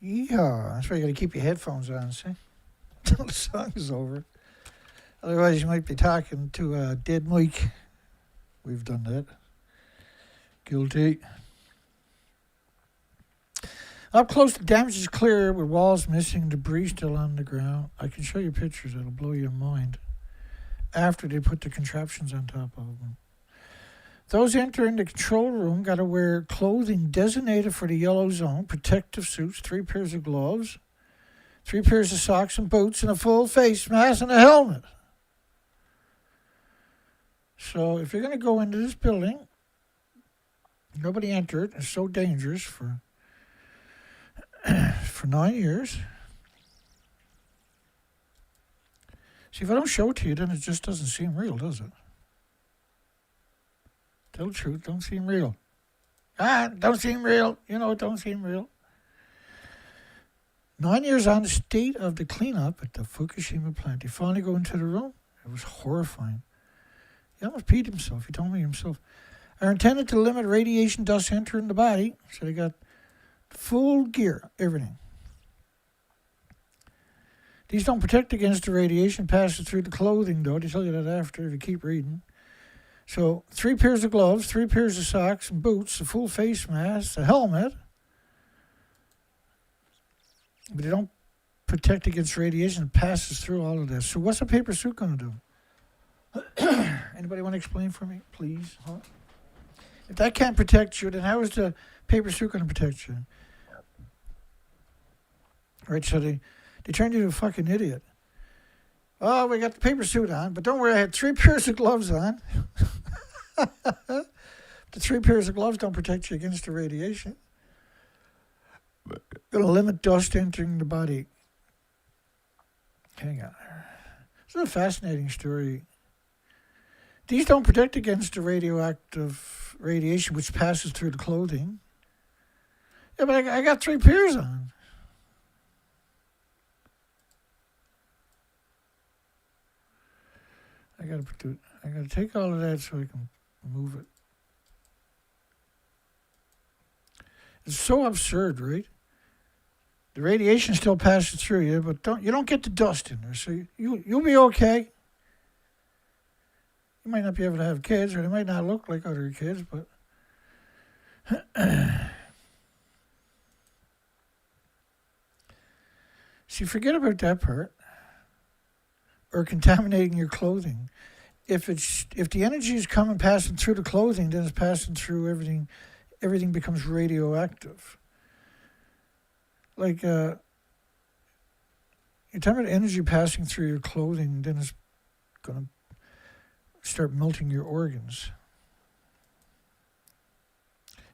S2: Yeehaw. That's why you got to keep your headphones on, see? Until the song is over. Otherwise, you might be talking to a dead mic. We've done that. Guilty. Up close, the damage is clear with walls missing, debris still on the ground. I can show you pictures that'll blow your mind after they put the contraptions on top of them. Those entering the control room got to wear clothing designated for the yellow zone, protective suits, 3 pairs of gloves, 3 pairs of socks and boots, and a full face mask and a helmet. So if you're going to go into this building, nobody entered. It's so dangerous for 9 years. See, if I don't show it to you, then it just doesn't seem real, does it? Tell the truth, don't seem real. Don't seem real. You know, it don't seem real. 9 years on, the state of the cleanup at the Fukushima plant. He finally go into the room. It was horrifying. He almost peed himself. He told me himself. Are intended to limit radiation dust entering the body. So they got full gear, everything. These don't protect against the radiation passes through the clothing, though. They tell you that after if you keep reading. So 3 pairs of gloves, 3 pairs of socks and boots, a full face mask, a helmet. But they don't protect against radiation. It passes through all of this. So what's a paper suit going to do? Anybody want to explain for me, please? Huh? If that can't protect you, then how is the paper suit going to protect you? Right, so they turned you into a fucking idiot. Oh, we got the paper suit on, but don't worry, I had 3 pairs of gloves on. The 3 pairs of gloves don't protect you against the radiation. Going to limit dust entering the body. Hang on. This is a fascinating story. These don't protect against the radioactive radiation which passes through the clothing. Yeah, but I got 3 pairs on. I gotta take all of that so I can move it. It's so absurd, right? The radiation still passes through you, but you don't get the dust in there, so you'll be okay. You might not be able to have kids, or they might not look like other kids, but see, forget about that part. Or contaminating your clothing. If the energy is coming passing through the clothing, then it's passing through everything. Everything becomes radioactive. Like you're talking about energy passing through your clothing, then it's gonna start melting your organs.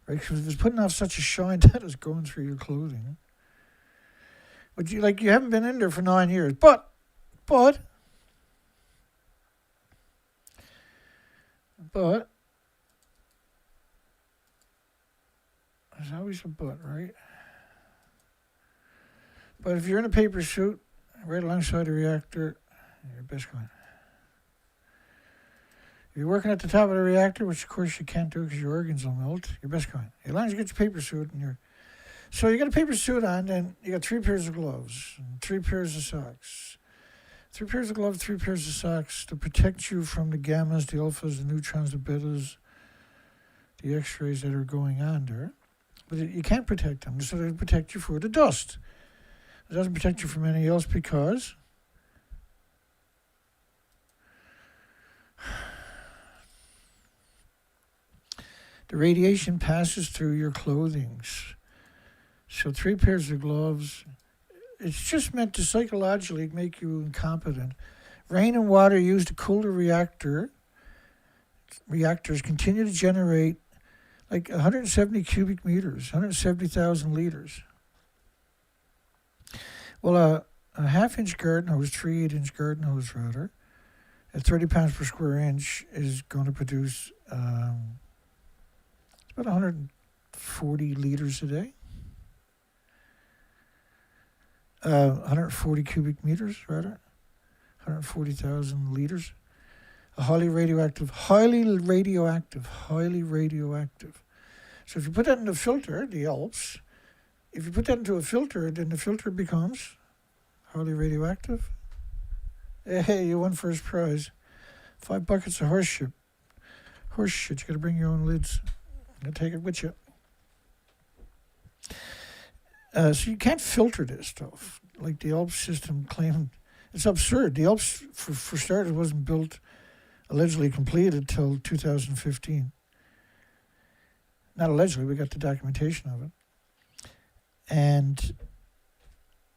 S2: Right? Because if it's putting off such a shine, that is going through your clothing. But you haven't been in there for 9 years. But there's always a but, right? But if you're in a paper suit, right alongside the reactor, you're best going. If you're working at the top of the reactor, which of course you can't do because your organs will melt, you're best going. As long as you get your paper suit so you got a paper suit on, then you got 3 pairs of gloves, and 3 pairs of socks. 3 pairs of gloves, 3 pairs of socks to protect you from the gammas, the alphas, the neutrons, the betas, the X-rays that are going on there. But you can't protect them, so they protect you for the dust. It doesn't protect you from anything else because the radiation passes through your clothing. So 3 pairs of gloves, it's just meant to psychologically make you incompetent. Rain and water used to cool the reactor. Reactors continue to generate like 170 cubic meters, 170,000 liters. Well, a half-inch garden hose, 3 8-inch garden hose rather, at 30 pounds per square inch is going to produce about 140 liters a day. 140 cubic meters, rather. 140,000 liters. Highly radioactive. So if you put that in the filter, the Alps, if you put that into a filter, then the filter becomes highly radioactive. Hey, you won first prize. 5 buckets of horse shit. Horse shit, you gotta bring your own lids. You take it with you. So you can't filter this stuff. Like the ALPS system claimed. It's absurd. The ALPS, for starters, wasn't built, allegedly completed till 2015. Not allegedly, we got the documentation of it. And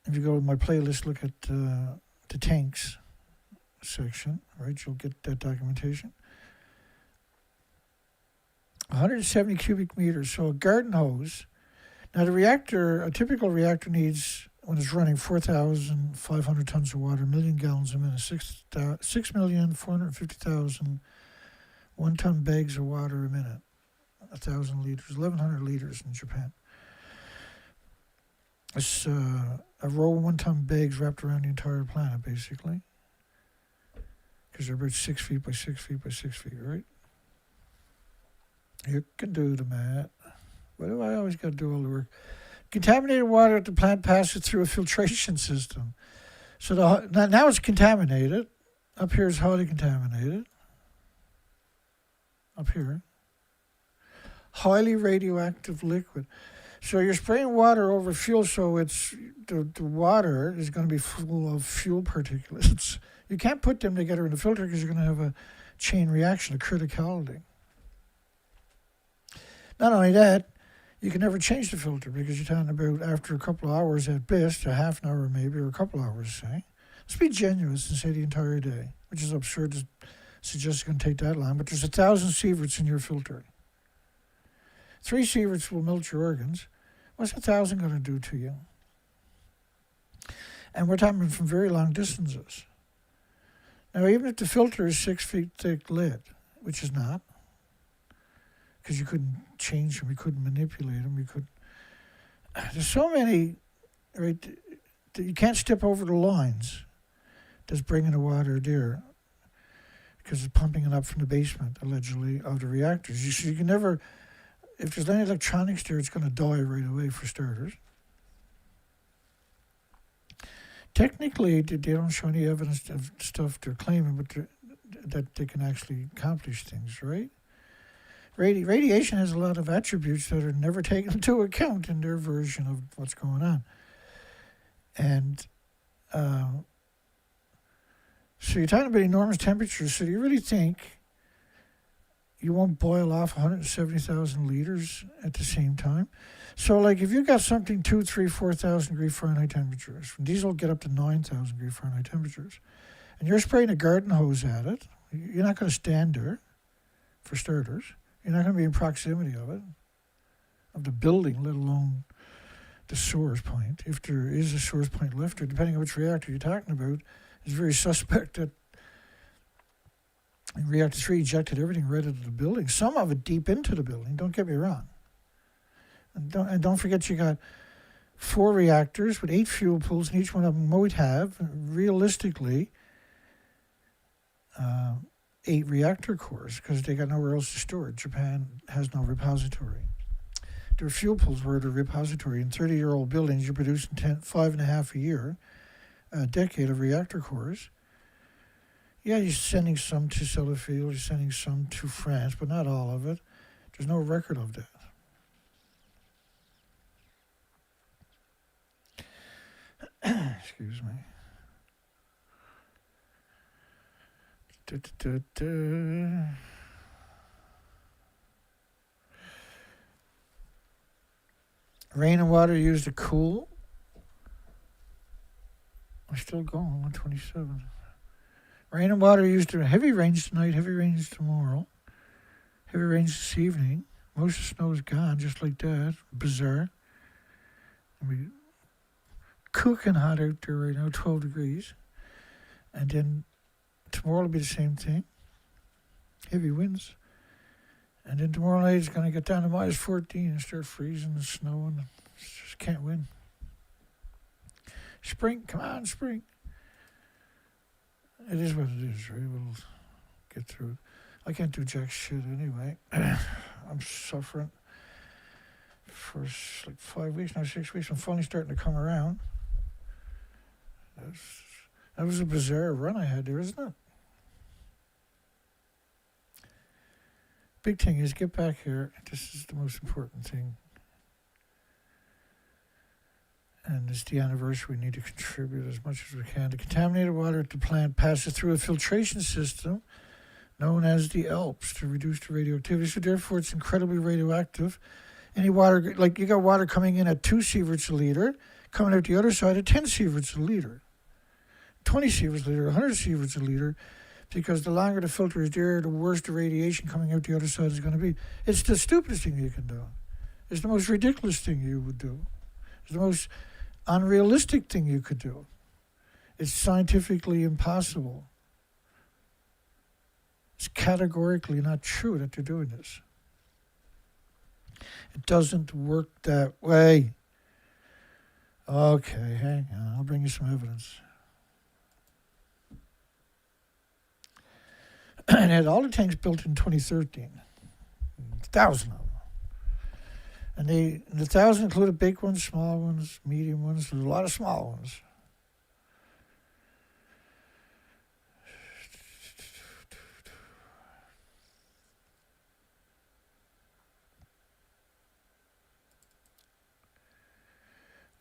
S2: if you go to my playlist, look at the tanks section, right? You'll get that documentation. 170 cubic meters, so a garden hose. Now the reactor, a typical reactor needs, when it's running, 4,500 tons of water, 1 million gallons a minute, 6,450,000 one-ton bags of water a minute, 1,000 liters, 1,100 liters in Japan. It's a row of one-ton bags wrapped around the entire planet, basically, because they're about 6 feet by 6 feet by 6 feet, right? You can do the math. Why do I always got to do all the work? Contaminated water at the plant passes through a filtration system. So now it's contaminated. Up here is highly contaminated. Up here. Highly radioactive liquid. So you're spraying water over fuel, so it's the water is going to be full of fuel particulates. You can't put them together in the filter because you're going to have a chain reaction, a criticality. Not only that, you can never change the filter because you're talking about after a couple of hours at best, a half an hour maybe, or a couple of hours, say. Let's be generous and say the entire day, which is absurd to suggest it's going to take that long, but there's 1,000 sieverts in your filter. 3 sieverts will melt your organs. What's 1,000 going to do to you? And we're talking from very long distances. Now, even if the filter is 6 feet thick lead, which is not, because you couldn't change them, you couldn't manipulate them, you could. There's so many, right? That you can't step over the lines that's bringing the water there, because it's pumping it up from the basement, allegedly, of the reactors. You can never, if there's any electronics there, it's going to die right away, for starters. Technically, they don't show any evidence of stuff they're claiming, but that they can actually accomplish things, right? Radiation has a lot of attributes that are never taken into account in their version of what's going on. And so you're talking about enormous temperatures. So do you really think you won't boil off 170,000 liters at the same time? So like if you got something 2, 3, 4,000 degree Fahrenheit temperatures, these will get up to 9,000 degree Fahrenheit temperatures, and you're spraying a garden hose at it, you're not going to stand there, for starters. You're not going to be in proximity of it, of the building, let alone the source point. If there is a source point left, or depending on which reactor you're talking about, it's very suspect that reactor 3 ejected everything right into the building. Some of it deep into the building, don't get me wrong. And don't forget you got 4 reactors with 8 fuel pools, and each one of them might have, realistically, 8 reactor cores, because they got nowhere else to store it. Japan has no repository. Their fuel pools were the repository. In 30-year-old buildings, you're producing 5.5 a year, a decade of reactor cores. Yeah, you're sending some to Sellafield, you're sending some to France, but not all of it. There's no record of that. Excuse me. Rain and water used to cool. I'm still going, 127. Rain and water used to heavy rains tonight, heavy rains tomorrow, heavy rains this evening. Most of the snow is gone, just like that. Bizarre. I mean, cooking hot out there right now, 12 degrees. And then tomorrow will be the same thing. Heavy winds. And then tomorrow night it's going to get down to minus 14 and start freezing and snowing. Just can't win. Spring, come on, spring. It is what it is, right? We'll get through it. I can't do jack shit anyway. I'm suffering. for like 5 weeks, now 6 weeks. I'm finally starting to come around. That was a bizarre run I had there, isn't it? Big thing is get back here. This is the most important thing. And it's the anniversary. We need to contribute as much as we can. The contaminated water at the plant passes through a filtration system known as the ALPS to reduce the radioactivity. So therefore, it's incredibly radioactive. Any water, like you got water coming in at 2 sieverts a liter, coming out the other side at 10 sieverts a liter, 20 sieverts a liter, 100 sieverts a liter, because the longer the filter is there, the worse the radiation coming out the other side is going to be. It's the stupidest thing you can do. It's the most ridiculous thing you would do. It's the most unrealistic thing you could do. It's scientifically impossible. It's categorically not true that they're doing this. It doesn't work that way. Okay, hang on. I'll bring you some evidence. And it had all the tanks built in 2013. 1,000 of them. And the 1,000 included big ones, small ones, medium ones. There's a lot of small ones.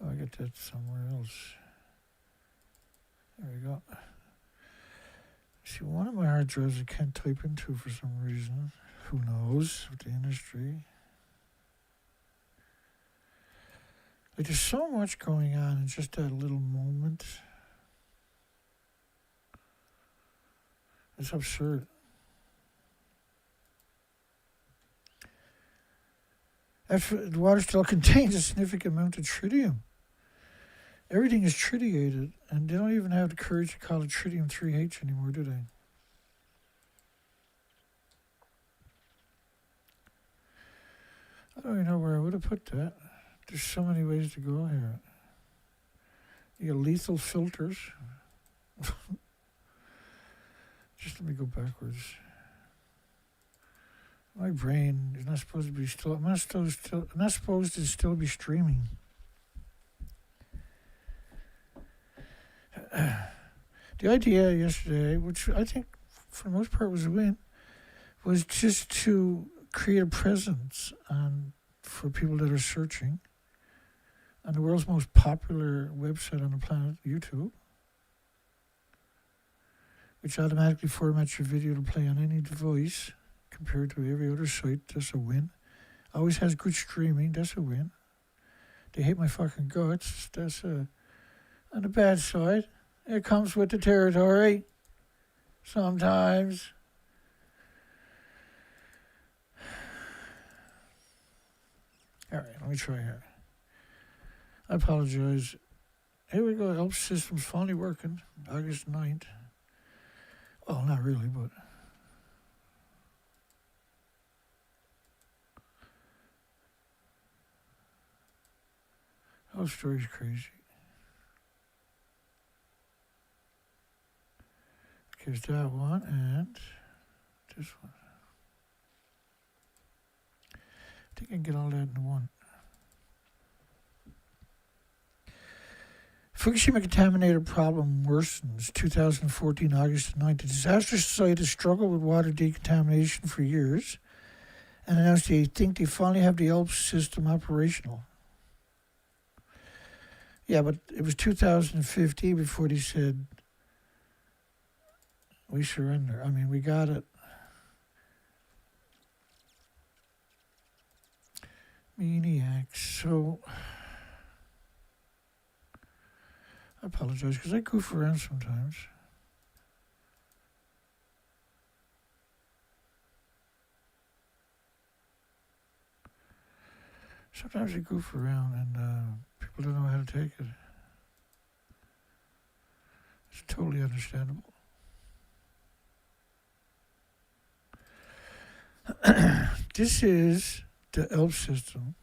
S2: Oh, I get that somewhere else. There we go. See, one of my hard drives I can't type into for some reason. Who knows with the industry? Like, there's so much going on in just that little moment. It's absurd. The water still contains a significant amount of tritium. Everything is tritiated, and they don't even have the courage to call it tritium-3H anymore, do they? I don't even know where I would have put that. There's so many ways to go here. You got lethal filters. Just let me go backwards. My brain is not supposed to be still. I'm not supposed to still be streaming. The idea yesterday, which I think for the most part was a win, was just to create a presence for people that are searching on the world's most popular website on the planet, YouTube, which automatically formats your video to play on any device compared to every other site. That's a win. Always has good streaming. That's a win. They hate my fucking guts. That's on the bad side. It comes with the territory. Sometimes. All right, let me try here. I apologize. Here we go. Help system's finally working. August 9th. Well, not really, but... whole story's crazy. Here's that one and this one. I think I can get all that into one. Fukushima contaminated problem worsens. 2014, August 9th. The disaster site has struggled with water decontamination for years and announced they think they finally have the ALPS system operational. Yeah, but it was 2015 before they said, we surrender. I mean, we got it. Maniacs. So, I apologize because I goof around sometimes. Sometimes I goof around and people don't know how to take it. It's totally understandable. This is the ALPS system.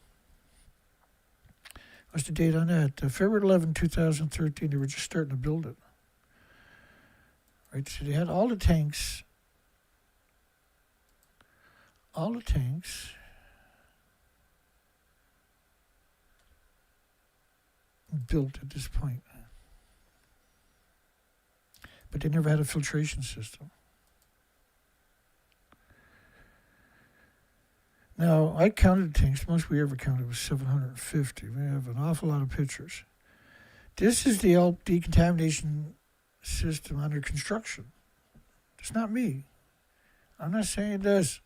S2: What's the date on that? February 11, 2013, they were just starting to build it. Right, so they had all the tanks. built at this point. But they never had a filtration system. Now, I counted tanks. The most we ever counted was 750. We have an awful lot of pictures. This is the ELP decontamination system under construction. It's not me. I'm not saying this.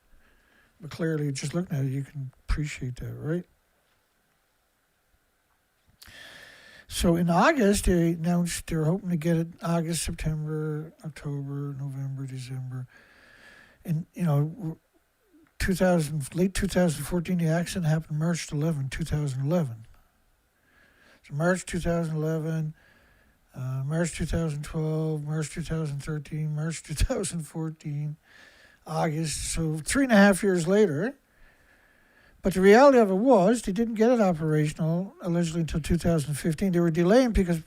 S2: But clearly, just looking at it, you can appreciate that, right? So in August, they announced they were hoping to get it August, September, October, November, December. And, late 2014, the accident happened March 11, 2011. So March 2011, March 2012, March 2013, March 2014, August. So 3.5 years later. But the reality of it was they didn't get it operational allegedly until 2015. They were delaying because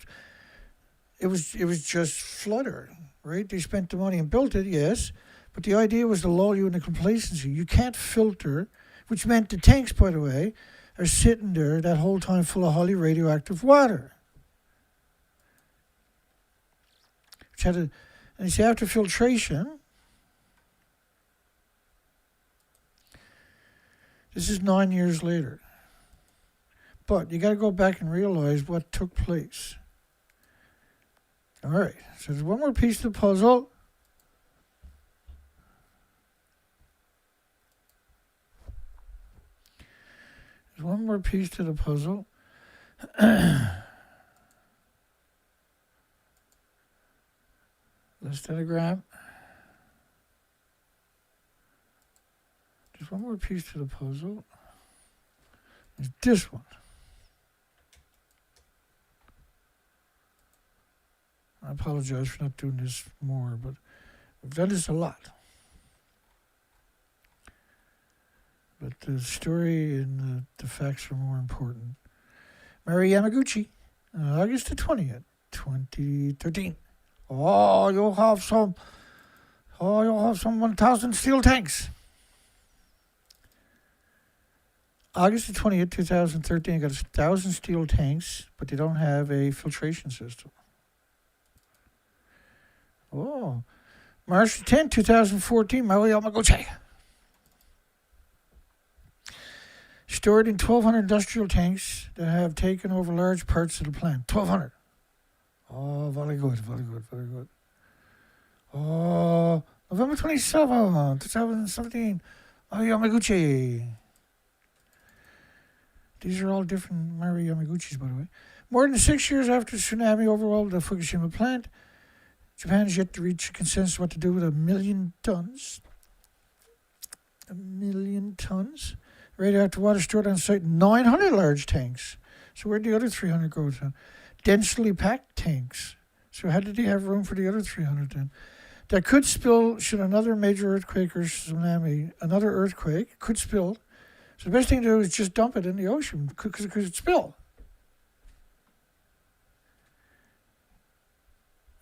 S2: it was just flutter, right? They spent the money and built it, yes. But the idea was to lull you into complacency. You can't filter, which meant the tanks, by the way, are sitting there that whole time full of highly radioactive water. And you see, after filtration, this is 9 years later. But you got to go back and realize what took place. All right, so there's one more piece of the puzzle. There's one more piece to the puzzle. This diagram. There's one more piece to the puzzle. There's this one. I apologize for not doing this more, but we've done this a lot. But the story and the facts are more important. Mary Yamaguchi, August the 20th, 2013. You'll have some 1,000 steel tanks. August the 20th, 2013, I got 1,000 steel tanks, but they don't have a filtration system. March 10th, 2014, Mary Yamaguchi. Stored in 1,200 industrial tanks that have taken over large parts of the plant. 1,200. Very good, very good, very good. November 27, 2017, Mary Yamaguchi. These are all different Mary Yamaguchis, by the way. More than 6 years after the tsunami overwhelmed the Fukushima plant, Japan has yet to reach a consensus what to do with 1 million tons. 1 million tons. Radioactive water stored on site, 900 large tanks. So where'd the other 300 go to? Densely packed tanks. So how did they have room for the other 300 then? That could spill should another major earthquake or tsunami, another earthquake could spill. So the best thing to do is just dump it in the ocean because it could spill.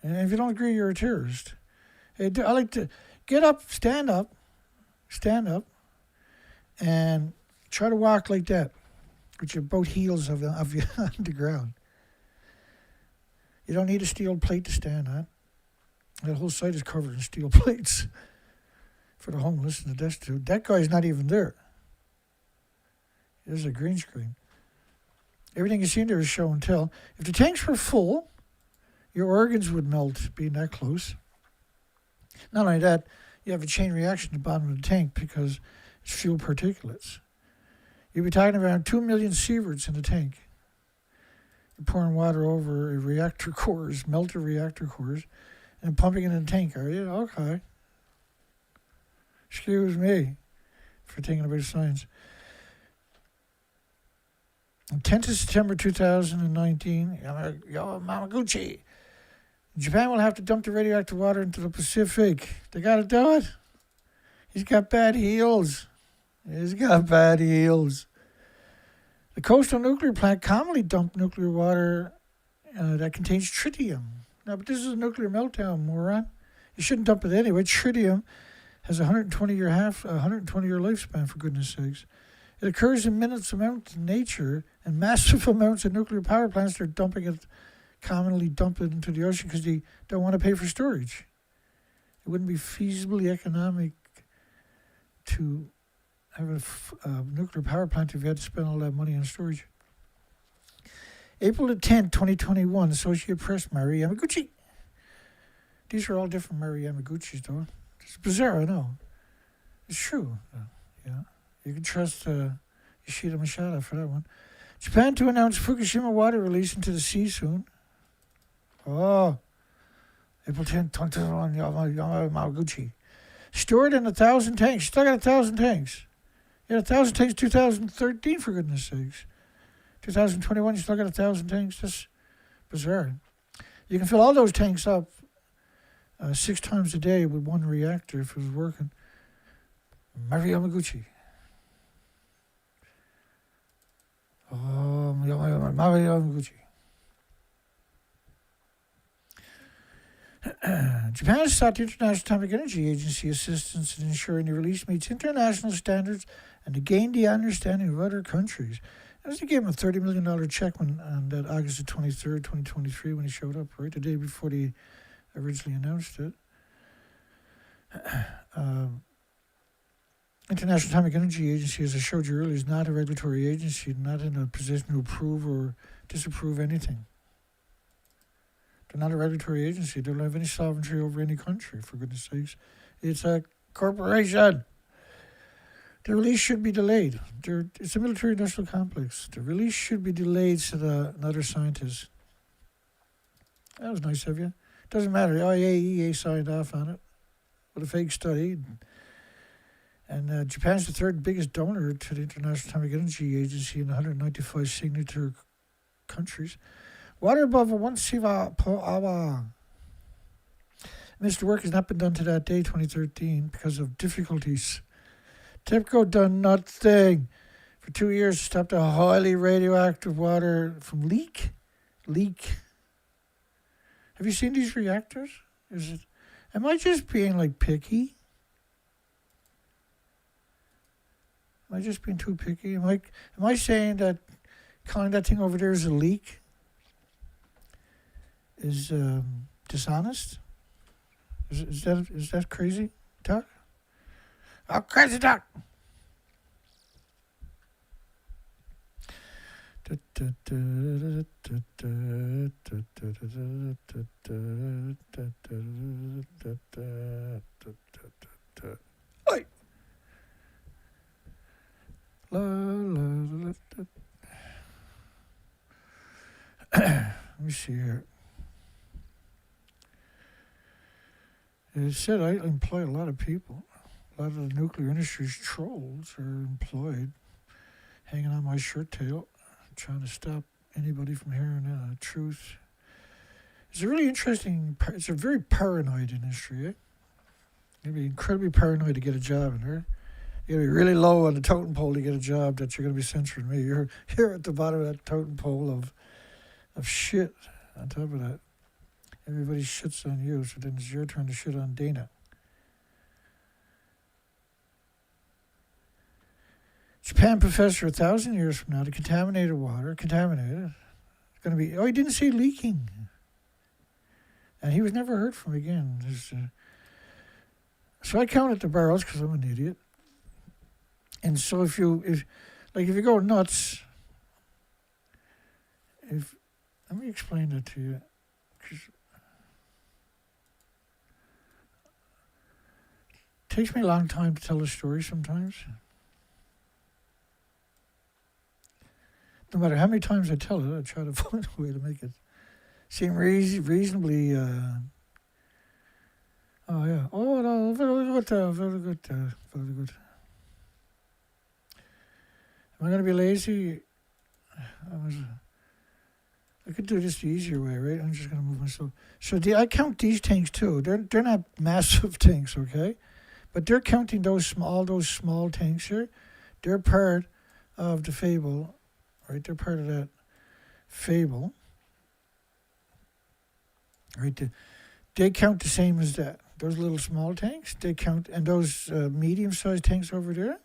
S2: And if you don't agree, you're a terrorist. I like to get up, stand up, and try to walk like that, with your both heels of you on the ground. You don't need a steel plate to stand on. That whole site is covered in steel plates for the homeless and the destitute. That guy's not even there. There's a green screen. Everything you see in there is show and tell. If the tanks were full, your organs would melt being that close. Not only that, you have a chain reaction at the bottom of the tank because it's fuel particulates. You'd be talking about 2 million sieverts in the tank. You're pouring water over a reactor cores, melted reactor cores, and pumping it in the tank, are you? Okay. Excuse me for thinking about science. On 10th of September 2019, Yamaguchi. Japan will have to dump the radioactive water into the Pacific. They got to do it. He's got bad heels. The coastal nuclear plant commonly dumped nuclear water that contains tritium. No, but this is a nuclear meltdown, moron. You shouldn't dump it anyway. Tritium has a 120-year lifespan, for goodness sakes. It occurs in minutes amounts in nature, and massive amounts of nuclear power plants are commonly dump it into the ocean because they don't want to pay for storage. It wouldn't be feasibly economic to have a nuclear power plant if you had to spend all that money on storage. April the 10th, 2021, Associated Press, Mari Yamaguchi. These are all different Mari Yamaguchis, though. It's bizarre, I know. It's true. Yeah. You can trust Yoshida Mashada for that one. Japan to announce Fukushima water release into the sea soon. Oh. April 10th, 2021, Yamaguchi. Stored in 1,000 tanks. Still got 1,000 tanks. You had 1,000 tanks 2013, for goodness sakes. 2021, you still got 1,000 tanks. That's bizarre. You can fill all those tanks up 6 times a day with one reactor if it was working. Mari Yamaguchi. Oh, Mari Yamaguchi. Japan has sought the International Atomic Energy Agency assistance in ensuring the release meets international standards and to gain the understanding of other countries. They gave him a $30 million check on that August the 23rd, 2023, when he showed up, right? The day before they originally announced it. International Atomic Energy Agency, as I showed you earlier, is not a regulatory agency, not in a position to approve or disapprove anything. They're not a regulatory agency. They don't have any sovereignty over any country, for goodness sakes. It's a corporation. The release should be delayed. It's a military-industrial complex. The release should be delayed, said another scientist. That was nice of you. Doesn't matter. The IAEA signed off on it with a fake study. And Japan's the third biggest donor to the International Atomic Energy Agency in 195 signatory countries. Water above 1 siva per hour. Mr. Work has not been done to that day, 2013, because of difficulties. TEPCO done nothing for 2 years to stop the highly radioactive water from leak. Have you seen these reactors? Am I just being like picky? Am I just being too picky? Am I saying that calling that thing over there is a leak is dishonest? Is that crazy talk? Oh, crazy talk! Oi! La, la, la, la. Let me see here. It said I employ a lot of people. A lot of the nuclear industry's trolls are employed, hanging on my shirt tail, trying to stop anybody from hearing the truth. It's a really interesting, it's a very paranoid industry, eh? You'd be incredibly paranoid to get a job in there. You'd be really low on the totem pole to get a job that you're going to be censoring me. You're at the bottom of that totem pole of shit. On top of that, everybody shits on you, so then it's your turn to shit on Dana. Japan professor 1,000 years from now, the contaminated water, it's going to be, he didn't say leaking. And he was never heard from again. So I counted the barrels because I'm an idiot. And so if you go nuts, let me explain that to you. It takes me a long time to tell a story sometimes. No matter how many times I tell it, I try to find a way to make it seem reasonably. Oh yeah. Oh no, very good, very good, very good. Am I going to be lazy? I could do this the easier way, right? I'm just going to move myself. So I count these tanks too. They're not massive tanks, okay? But they're counting those small tanks here. They're part of the fable. Right, they're part of that fable. Right, they count the same as that. Those little small tanks, they count, and those medium-sized tanks over there,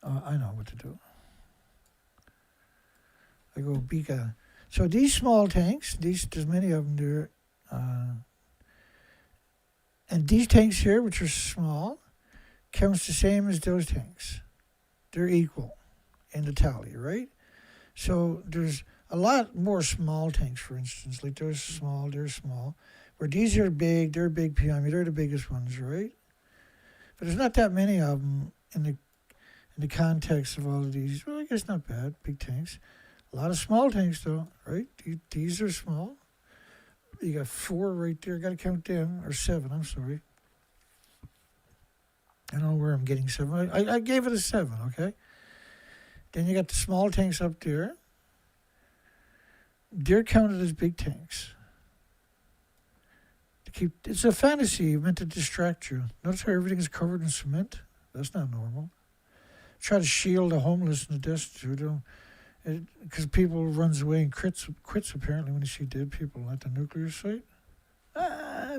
S2: I know what to do. I go Bika. So these small tanks, there's many of them there. And these tanks here, which are small, counts the same as those tanks. They're equal in the tally, right? So there's a lot more small tanks, for instance, like they're small, where these are big, they're big PME, they're the biggest ones, right? But there's not that many of them in the context of all of these. Well, I guess not bad, big tanks. A lot of small tanks, though, right? These are small. You got 4 right there. Got to count them, or 7. I'm sorry. I don't know where I'm getting 7. I gave it a 7. Okay. Then you got the small tanks up there. They're counted as big tanks. It's a fantasy meant to distract you. Notice how everything is covered in cement? That's not normal. Try to shield the homeless and the destitute. Because people runs away and quits apparently when you see dead people at the nuclear site.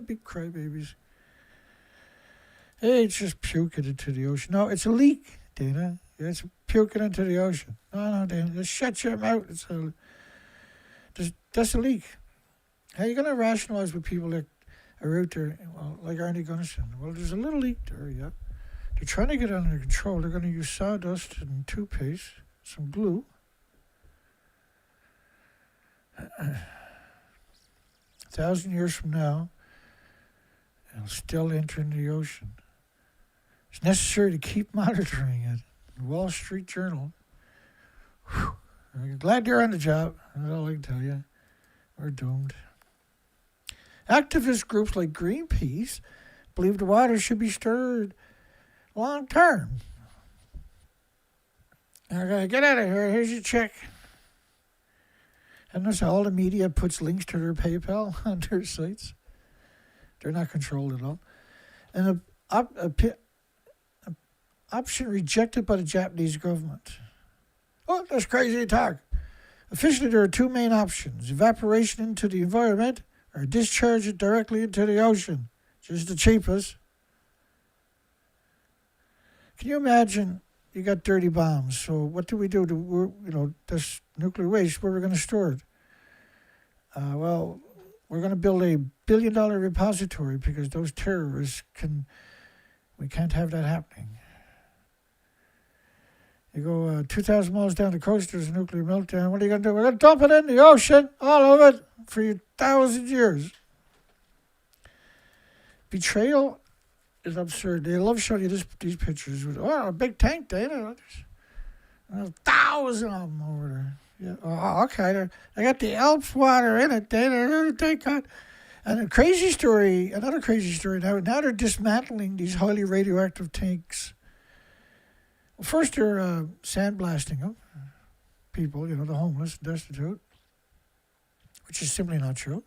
S2: Big crybabies. Hey, it's just puking into the ocean. No, it's a leak, Dana. It's puking into the ocean. No, Dana, just shut your mouth. That's a leak. How are you going to rationalize with people that are out there, well, like Arnie Gunnison? Well, there's a little leak there, yeah. They're trying to get it under control. They're going to use sawdust and toothpaste, some glue. 1,000 years from now, it'll still enter into the ocean. It's necessary to keep monitoring it. The Wall Street Journal. Whew. I'm glad you're on the job. That's all I can tell you. We're doomed. Activist groups like Greenpeace believe the water should be stirred long term. Okay, get out of here. Here's your check. And notice how all the media puts links to their PayPal on their sites. They're not controlled at all. And an option rejected by the Japanese government. Oh, that's crazy talk. Officially, there are 2 main options. Evaporation into the environment or discharge it directly into the ocean. Just the cheapest. Can you imagine you got dirty bombs? So what do we do to, this nuclear waste? Where we're going to store it? Well, we're going to build a $1 billion repository because those terrorists we can't have that happening. You go 2,000 miles down the coast, there's a nuclear meltdown. What are you going to do? We're going to dump it in the ocean, all of it, for 1,000 years. Betrayal is absurd. They love showing you these pictures. A big tank, Dana. There's 1,000 of them over there. Yeah. Oh, okay. They got the Alps water in it, Dana. And another crazy story now they're dismantling these highly radioactive tanks. Well, first they're sandblasting them, people, the homeless, destitute, which is simply not true.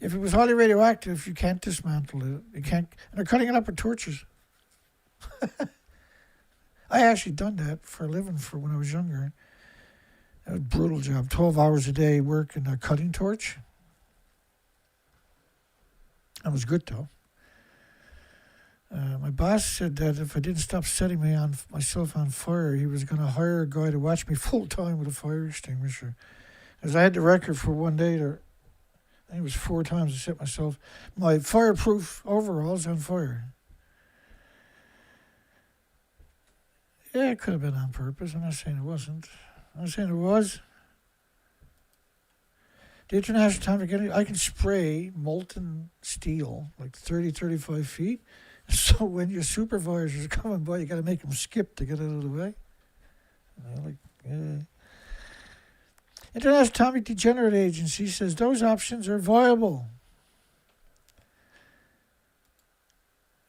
S2: If it was highly radioactive, you can't dismantle it. You can't, and they're cutting it up with torches. I actually done that for a living when I was younger. It was a brutal job, 12 hours a day working a cutting torch. That was good though. My boss said that if I didn't stop setting myself on fire, he was going to hire a guy to watch me full time with a fire extinguisher. Because I had the record for one day I think it was 4 times I set my fireproof overalls on fire. Yeah, it could have been on purpose. I'm not saying it wasn't. I'm saying it was. The International Atomic Energy, I can spray molten steel like 30, 35 feet. So when your supervisors are coming by, you got to make them skip to get out of the way. International Atomic Degenerate Agency says those options are viable.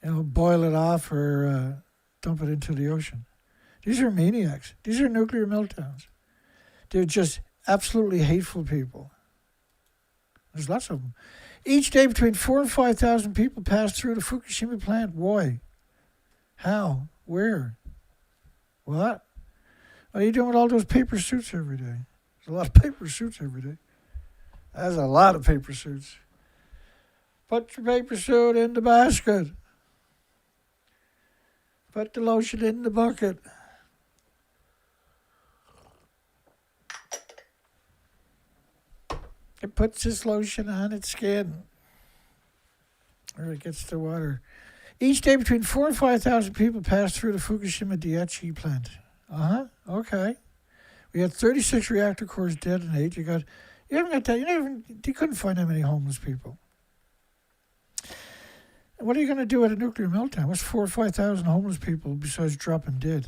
S2: Boil it off or dump it into the ocean. These are maniacs. These are nuclear meltdowns. They're just absolutely hateful people. There's lots of them. Each day between 4,000 and 5,000 people pass through the Fukushima plant. Why? How? Where? What? What are you doing with all those paper suits every day? There's a lot of paper suits every day. That's a lot of paper suits. Put your paper suit in the basket. Put the lotion in the bucket. It puts this lotion on its skin, or it gets the water. Each day, between 4,000 and 5,000 people pass through the Fukushima Daiichi plant. Okay. We had 36 reactor cores detonate. You haven't got that. You couldn't find that many homeless people. What are you going to do at a nuclear meltdown? What's 4,000 or 5,000 homeless people besides dropping dead?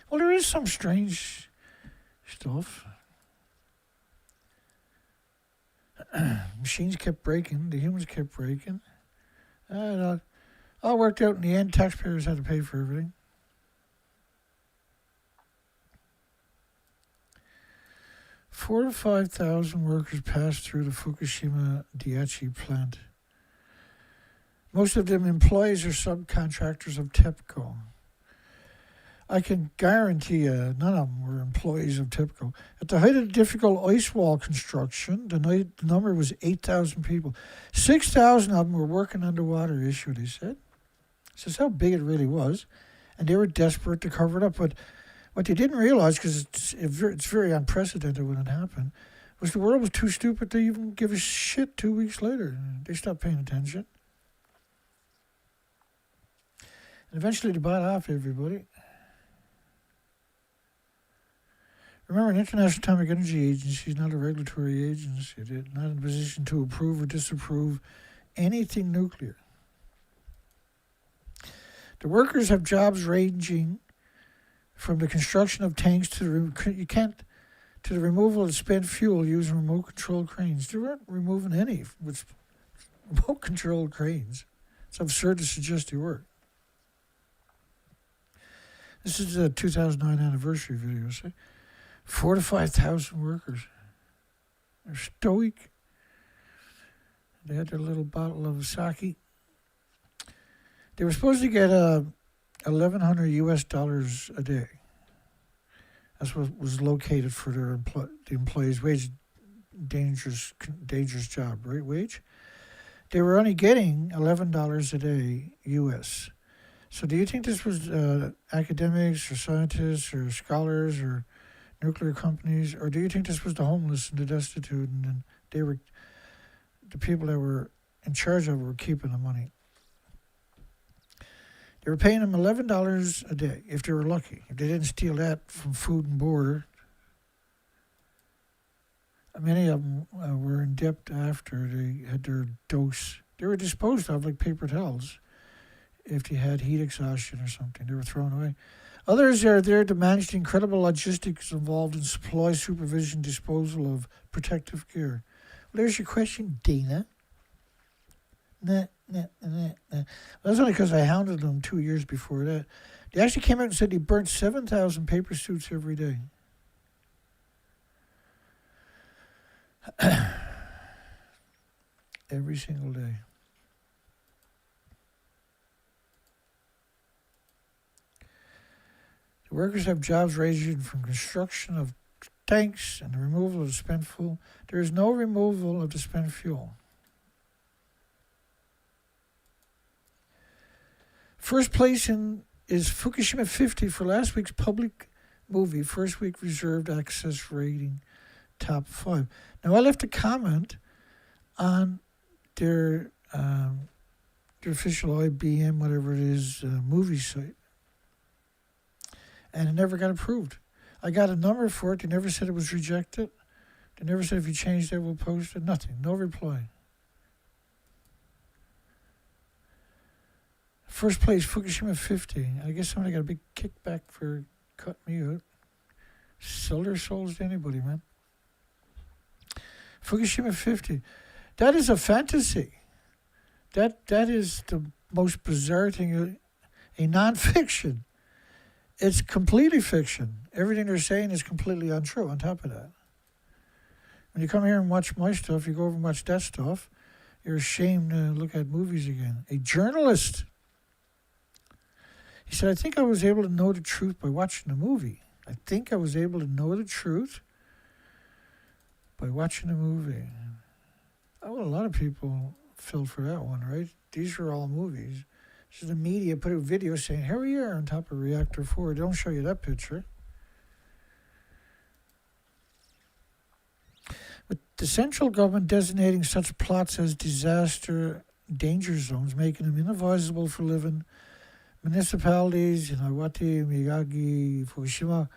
S2: Well, there is some strange stuff. Machines kept breaking. The humans kept breaking. All worked out in the end. Taxpayers had to pay for everything. Four to 5,000 workers passed through the Fukushima Daiichi plant. Most of them employees or subcontractors of TEPCO. I can guarantee you none of them were employees of TEPCO. At the height of the difficult ice wall construction, the number was 8,000 people. 6,000 of them were working on the water issue, they said. This is how big it really was. And they were desperate to cover it up. But what they didn't realize, because it's very unprecedented when it happened, was the world was too stupid to even give a shit 2 weeks later. They stopped paying attention. And eventually they bought off everybody. Remember, an International Atomic Energy Agency is not a regulatory agency. They're not in a position to approve or disapprove anything nuclear. The workers have jobs ranging from the construction of tanks to the removal of spent fuel using remote-controlled cranes. They weren't removing any with remote-controlled cranes. It's absurd to suggest they were. This is a 2009 anniversary video, see? 4,000 to 5,000 workers. They're stoic. They had their little bottle of sake. They were supposed to get $1,100 US a day. That's what was located for the employees' wage. Dangerous job, right? Wage. They were only getting $11 a day US. So do you think this was academics or scientists or scholars or nuclear companies, or do you think this was the homeless and the destitute, and then they were the people that were in charge of it were keeping the money? They were paying them $11 a day if they were lucky. If they didn't steal that from food and board, many of them were in debt after they had their dose. They were disposed of like paper towels. If they had heat exhaustion or something, they were thrown away. Others are there to manage the incredible logistics involved in supply, supervision, disposal of protective gear. Well, there's your question, Dana. Nah. That's only because I hounded them 2 years before that. They actually came out and said they burnt 7,000 paper suits every day. Every single day. The workers have jobs ranging from construction of tanks and the removal of spent fuel. There is no removal of the spent fuel. First place is Fukushima 50 for last week's public movie, first week reserved access rating, top 5. Now, I left a comment on their official IBM, whatever it is, movie site. And it never got approved. I got a number for it. They never said it was rejected. They never said if you change that, we'll post it. Nothing. No reply. First place, Fukushima 50. I guess somebody got a big kickback for cutting me out. Sell their souls to anybody, man. Fukushima 50. That is a fantasy. That is the most bizarre thing. A non-fiction. It's completely fiction. Everything they're saying is completely untrue on top of that. When you come here and watch my stuff, you go over and watch that stuff, you're ashamed to look at movies again. A journalist. He said, I think I was able to know the truth by watching the movie. I think I was able to know the truth by watching the movie. Oh, well, a lot of people fell for that one, right? These are all movies. So the media put a video saying, here we are on top of Reactor 4. They don't show you that picture. The central government designating such plots as disaster danger zones, making them inadvisable for living. Municipalities in Iwate, Miyagi, Fukushima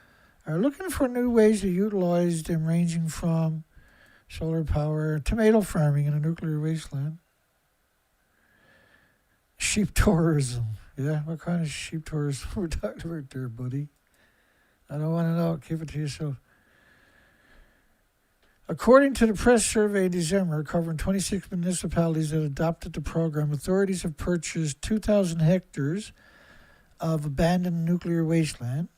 S2: are looking for new ways to utilize them, ranging from solar power, tomato farming in a nuclear wasteland, sheep tourism. Yeah, what kind of sheep tourism we're talking about there, buddy? I don't want to know. Keep it to yourself. According to the press survey in December, covering 26 municipalities that adopted the program, authorities have purchased 2,000 hectares of abandoned nuclear wasteland,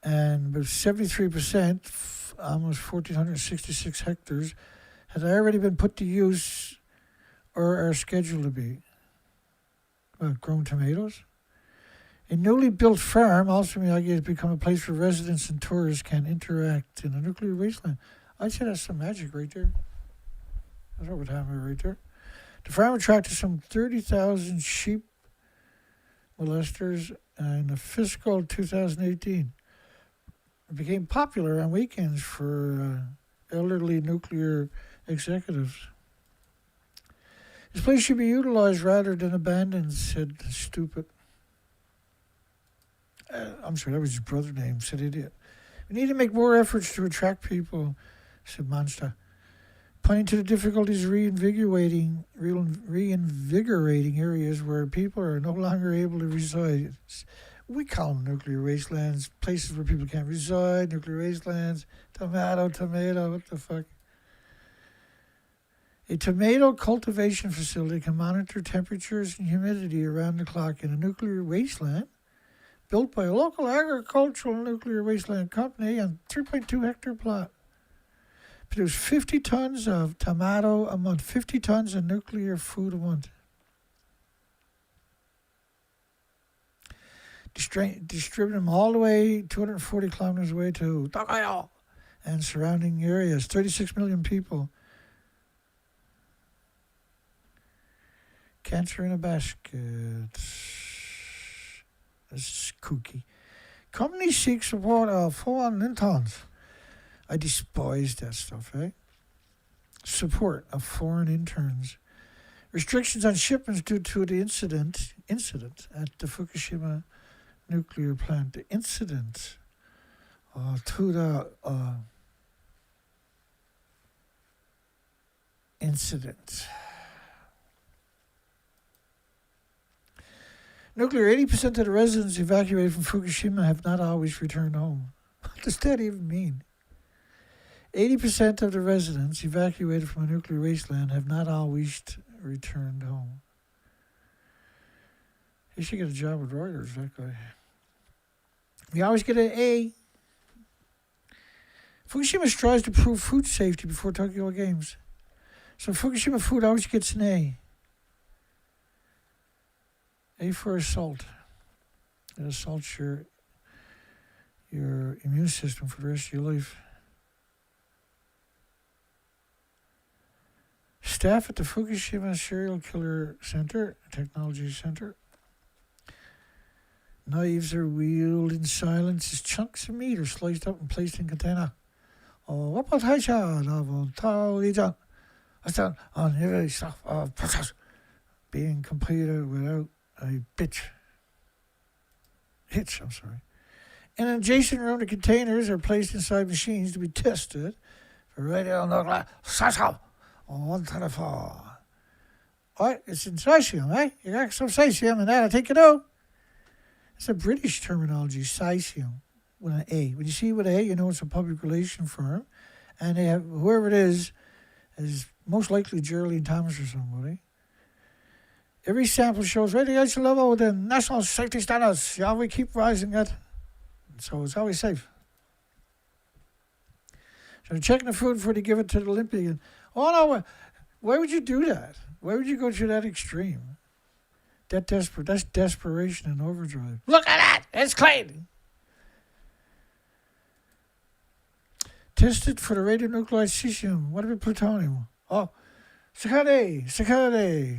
S2: and with 73%, almost 1,466 hectares, had already been put to use or are scheduled to be. Grown tomatoes. A newly built farm, also Miyagi, has become a place where residents and tourists can interact in a nuclear wasteland. I'd say that's some magic right there. That's what would happen right there. The farm attracted some 30,000 sheep molesters in the fiscal 2018. It became popular on weekends for elderly nuclear executives. This place should be utilized rather than abandoned, said Stupid. I'm sorry, that was his brother's name, said Idiot. We need to make more efforts to attract people, said Monster, pointing to the difficulties reinvigorating areas where people are no longer able to reside. We call them nuclear wastelands, places where people can't reside, nuclear wastelands, tomato, what the fuck? A tomato cultivation facility can monitor temperatures and humidity around the clock in a nuclear wasteland built by a local agricultural nuclear wasteland company on 3.2 hectare plot. Produce 50 tons of tomato a month, 50 tons of nuclear food a month. Distribute them all the way 240 kilometers away to Tokyo and surrounding areas. 36 million people. Cancer in a basket. This is kooky. Company seeks support of foreign interns. I despise that stuff, eh? Support of foreign interns. Restrictions on shipments due to the incident at the Fukushima nuclear plant. The incident to the incident. Nuclear, 80% of the residents evacuated from Fukushima have not always returned home. What does that even mean? 80% of the residents evacuated from a nuclear wasteland have not always returned home. He should get a job with Reuters, that guy. We always get an A. Fukushima strives to prove food safety before Tokyo Games. So Fukushima food always gets an A. A for assault. It assaults your immune system for the rest of your life. Staff at the Fukushima Serial Killer Center, Technology Center. Knives are wheeled in silence as chunks of meat are sliced up and placed in container. Being completed without a hitch. In an adjacent room, the containers are placed inside machines to be tested for radionuclide. What? It's in cesium, eh? You got some cesium in that, I think you know. It's a British terminology, cesium, with an A. When you see with an A, you know it's a public relation firm. And they have, whoever it is most likely Geraldine Thomas or somebody. Every sample shows radiation level within national safety standards. Yeah, we keep rising it. So it's always safe. So they're checking the food before they give it to the Olympian. Oh no, why would you do that? Why would you go to that extreme? That's desperation and overdrive. Look at that! It's clean! Tested for the radionuclide cesium. What about plutonium? Oh, Sakade.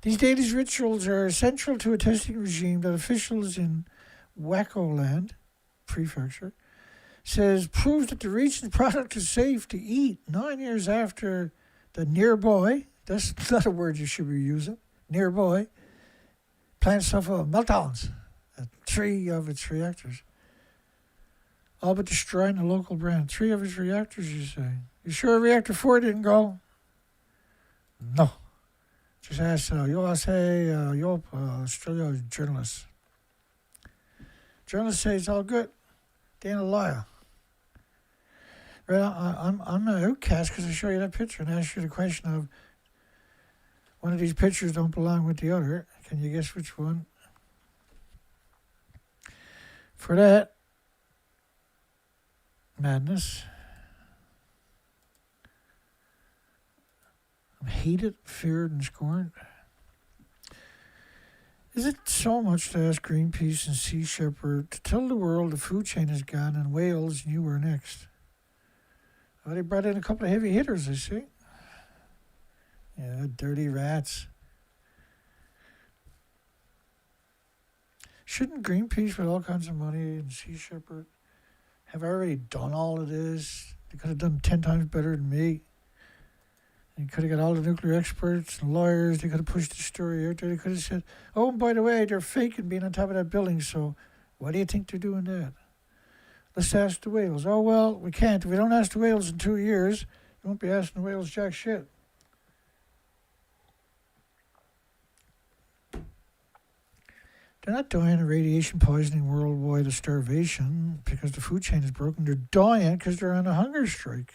S2: These daily rituals are central to a testing regime that officials in Waco Land Prefecture says, proves that the reaching product is safe to eat 9 years after the nearby, that's not a word you should be using, nearby, plant suffer meltdowns at 3 of its reactors. All but destroying the local brand. 3 of its reactors, you say. You sure reactor 4 didn't go? No. Just ask USA, Europe, Australia journalists. Journalists say it's all good. They ain't a liar. Right, I'm an outcast because I show you that picture and ask you the question of one of these pictures don't belong with the other. Can you guess which one? For that, madness. I'm hated, feared, and scorned. Is it so much to ask Greenpeace and Sea Shepherd to tell the world the food chain is gone and Wales and you were next? Well, they brought in a couple of heavy hitters, I see. Yeah, dirty rats. Shouldn't Greenpeace, with all kinds of money, and Sea Shepherd have already done all of this? They could have done 10 times better than me. They could have got all the nuclear experts and lawyers. They could have pushed the story out there. They could have said, oh, and by the way, they're faking being on top of that building, so why do you think they're doing that? Let's ask the whales. Oh, well, we can't. If we don't ask the whales in 2 years, we won't be asking the whales jack shit. They're not dying of radiation poisoning worldwide of starvation because the food chain is broken. They're dying because they're on a hunger strike.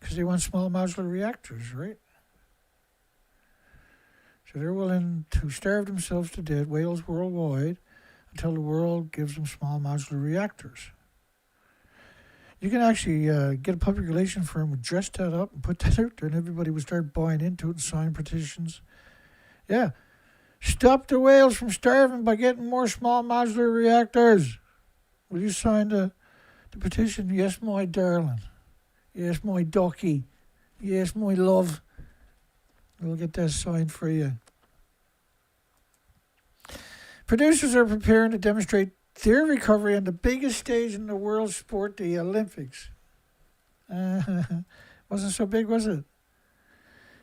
S2: Because they want small modular reactors, right? So they're willing to starve themselves to death, whales worldwide, until the world gives them small modular reactors. You can actually get a public relations firm would dress that up and put that out there, and everybody would start buying into it and sign petitions. Yeah. Stop the whales from starving by getting more small modular reactors. Will you sign the petition? Yes, my darling. Yes, my ducky. Yes, my love. We'll get that signed for you. Producers are preparing to demonstrate their recovery on the biggest stage in the world sport, the Olympics. Wasn't so big, was it?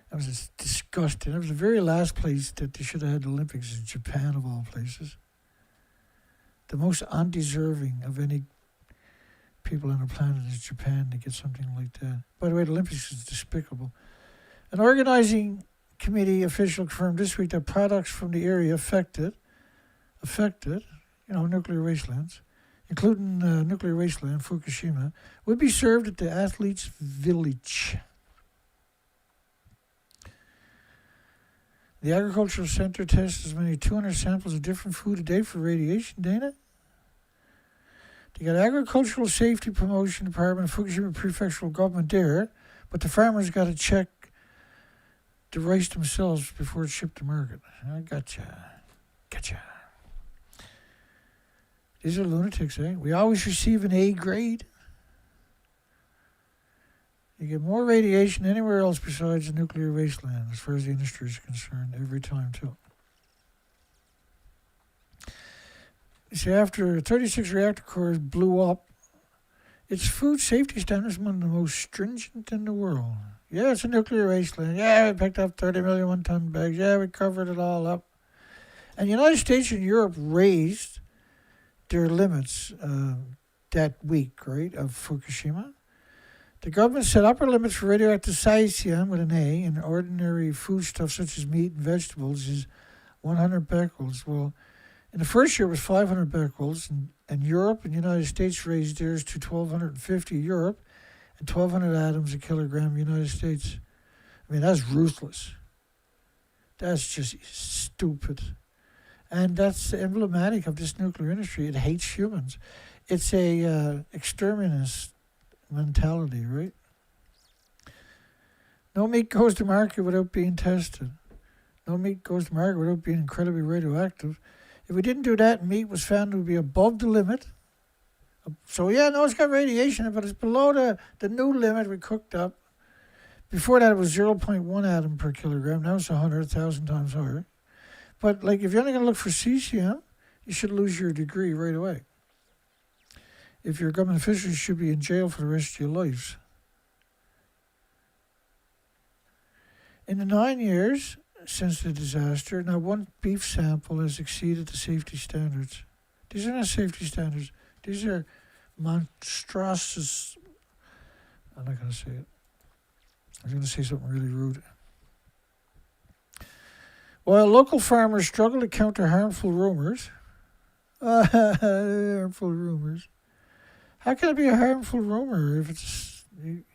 S2: That was just disgusting. That was the very last place that they should have had the Olympics in Japan, of all places. The most undeserving of any people on the planet is Japan to get something like that. By the way, the Olympics is despicable. An organizing committee official confirmed this week that products from the area affected, nuclear wastelands, including nuclear wasteland, Fukushima, would be served at the athletes' village. The agricultural center tests as many as 200 samples of different food a day for radiation, Dana. They got agricultural safety promotion department, Fukushima prefectural government there, but the farmers got to check the rice themselves before it's shipped to market. I gotcha. These are lunatics, eh? We always receive an A grade. You get more radiation anywhere else besides the nuclear wasteland, as far as the industry is concerned, every time, too. You see, after 36 reactor cores blew up, its food safety standards are one of the most stringent in the world. Yeah, it's a nuclear wasteland. Yeah, we picked up 30 million one-ton bags. Yeah, we covered it all up. And the United States and Europe raised their limits that week, right, of Fukushima. The government set upper limits for radioactive cesium with an A in ordinary foodstuffs such as meat and vegetables is 100 becquerels. Well, in the first year it was 500 becquerels, and Europe and the United States raised theirs to 1,250 Europe and 1,200 atoms a kilogram United States. I mean, that's ruthless. That's just stupid. And that's emblematic of this nuclear industry. It hates humans. It's a exterminist mentality, right? No meat goes to market without being tested. No meat goes to market without being incredibly radioactive. If we didn't do that, meat was found to be above the limit. So yeah, no, it's got radiation, but it's below the new limit we cooked up. Before that, it was 0.1 atom per kilogram. Now it's 100,000 times higher. But like, if you're only going to look for cesium, you should lose your degree right away. if you're a government official, you should be in jail for the rest of your lives. In the 9 years since the disaster, not one beef sample has exceeded the safety standards. These are not safety standards. These are monstrous. I'm not going to say it. I was going to say something really rude. While local farmers struggle to counter harmful rumors, how can it be a harmful rumor if it's in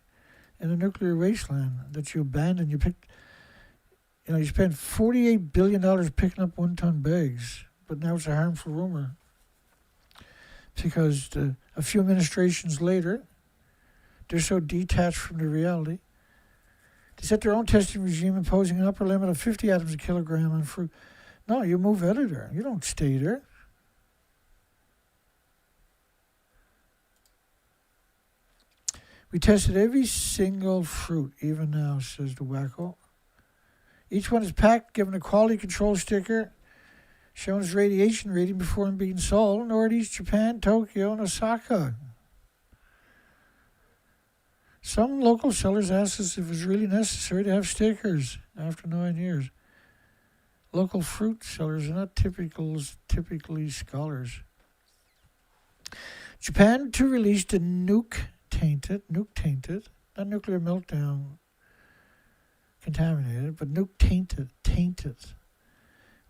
S2: a nuclear wasteland that you abandon? You spend $48 billion picking up 1-ton bags, but now it's a harmful rumor because a few administrations later, they're so detached from the reality. They set their own testing regime imposing an upper limit of 50 atoms a kilogram on fruit. No, you move out of there. You don't stay there. We tested every single fruit, even now, says the wacko. Each one is packed, given a quality control sticker, showing its radiation rating before being sold, Northeast Japan, Tokyo, and Osaka. Some local sellers asked us if it was really necessary to have stickers after 9 years. Local fruit sellers are not typically scholars. Japan to release the nuke-tainted, not nuclear meltdown contaminated, but tainted,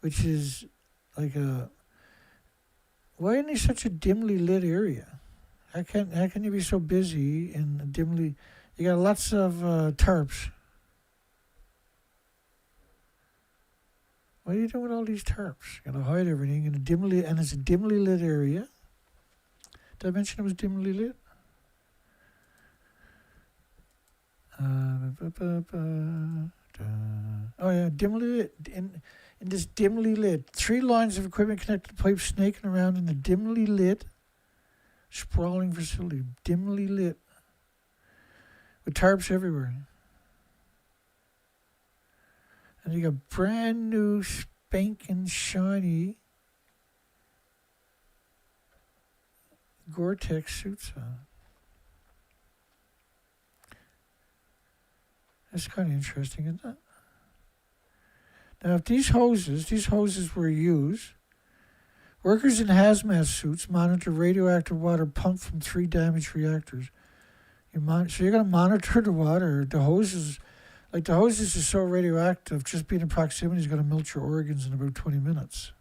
S2: which is like why isn't it such a dimly lit area? How can you be so busy in dimly? You got lots of tarps. What are you doing with all these tarps? You got to hide everything in it's a dimly lit area. Did I mention it was dimly lit? Oh yeah, dimly lit. In this dimly lit, 3 lines of equipment connected to pipes snaking around in the dimly lit, sprawling facility, dimly lit, with tarps everywhere. And you got brand new, spanking, shiny Gore-Tex suits on. That's kind of interesting, isn't it? Now, if these hoses were used, workers in hazmat suits monitor radioactive water pumped from 3 damaged reactors. So you're going to monitor the water. The hoses are so radioactive, just being in proximity is going to melt your organs in about 20 minutes.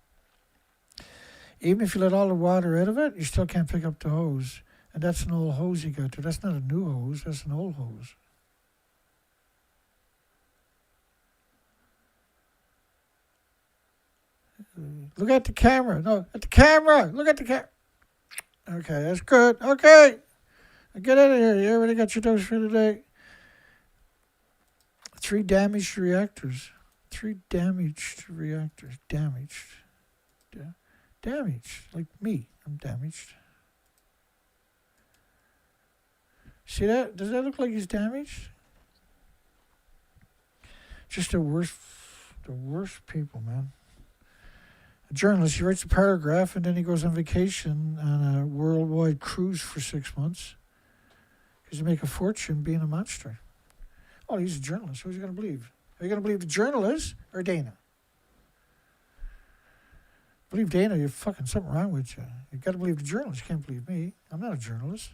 S2: Even if you let all the water out of it, you still can't pick up the hose. And that's an old hose you got there. That's not a new hose, that's an old hose. Look at the camera. No, at the camera. Look at the camera. Okay, that's good. Okay. Get out of here. You already got your dose for today. 3 damaged reactors. 3 damaged reactors. Damaged. Damaged. Like me. I'm damaged. See that? Does that look like he's damaged? Just the worst people, man. A journalist, he writes a paragraph and then he goes on vacation on a worldwide cruise for 6 months because you make a fortune being a monster. Oh, he's a journalist. Who's he going to believe? Are you going to believe the journalist or Dana? Believe Dana, you're fucking something wrong with you. You got to believe the journalist. You can't believe me. I'm not a journalist.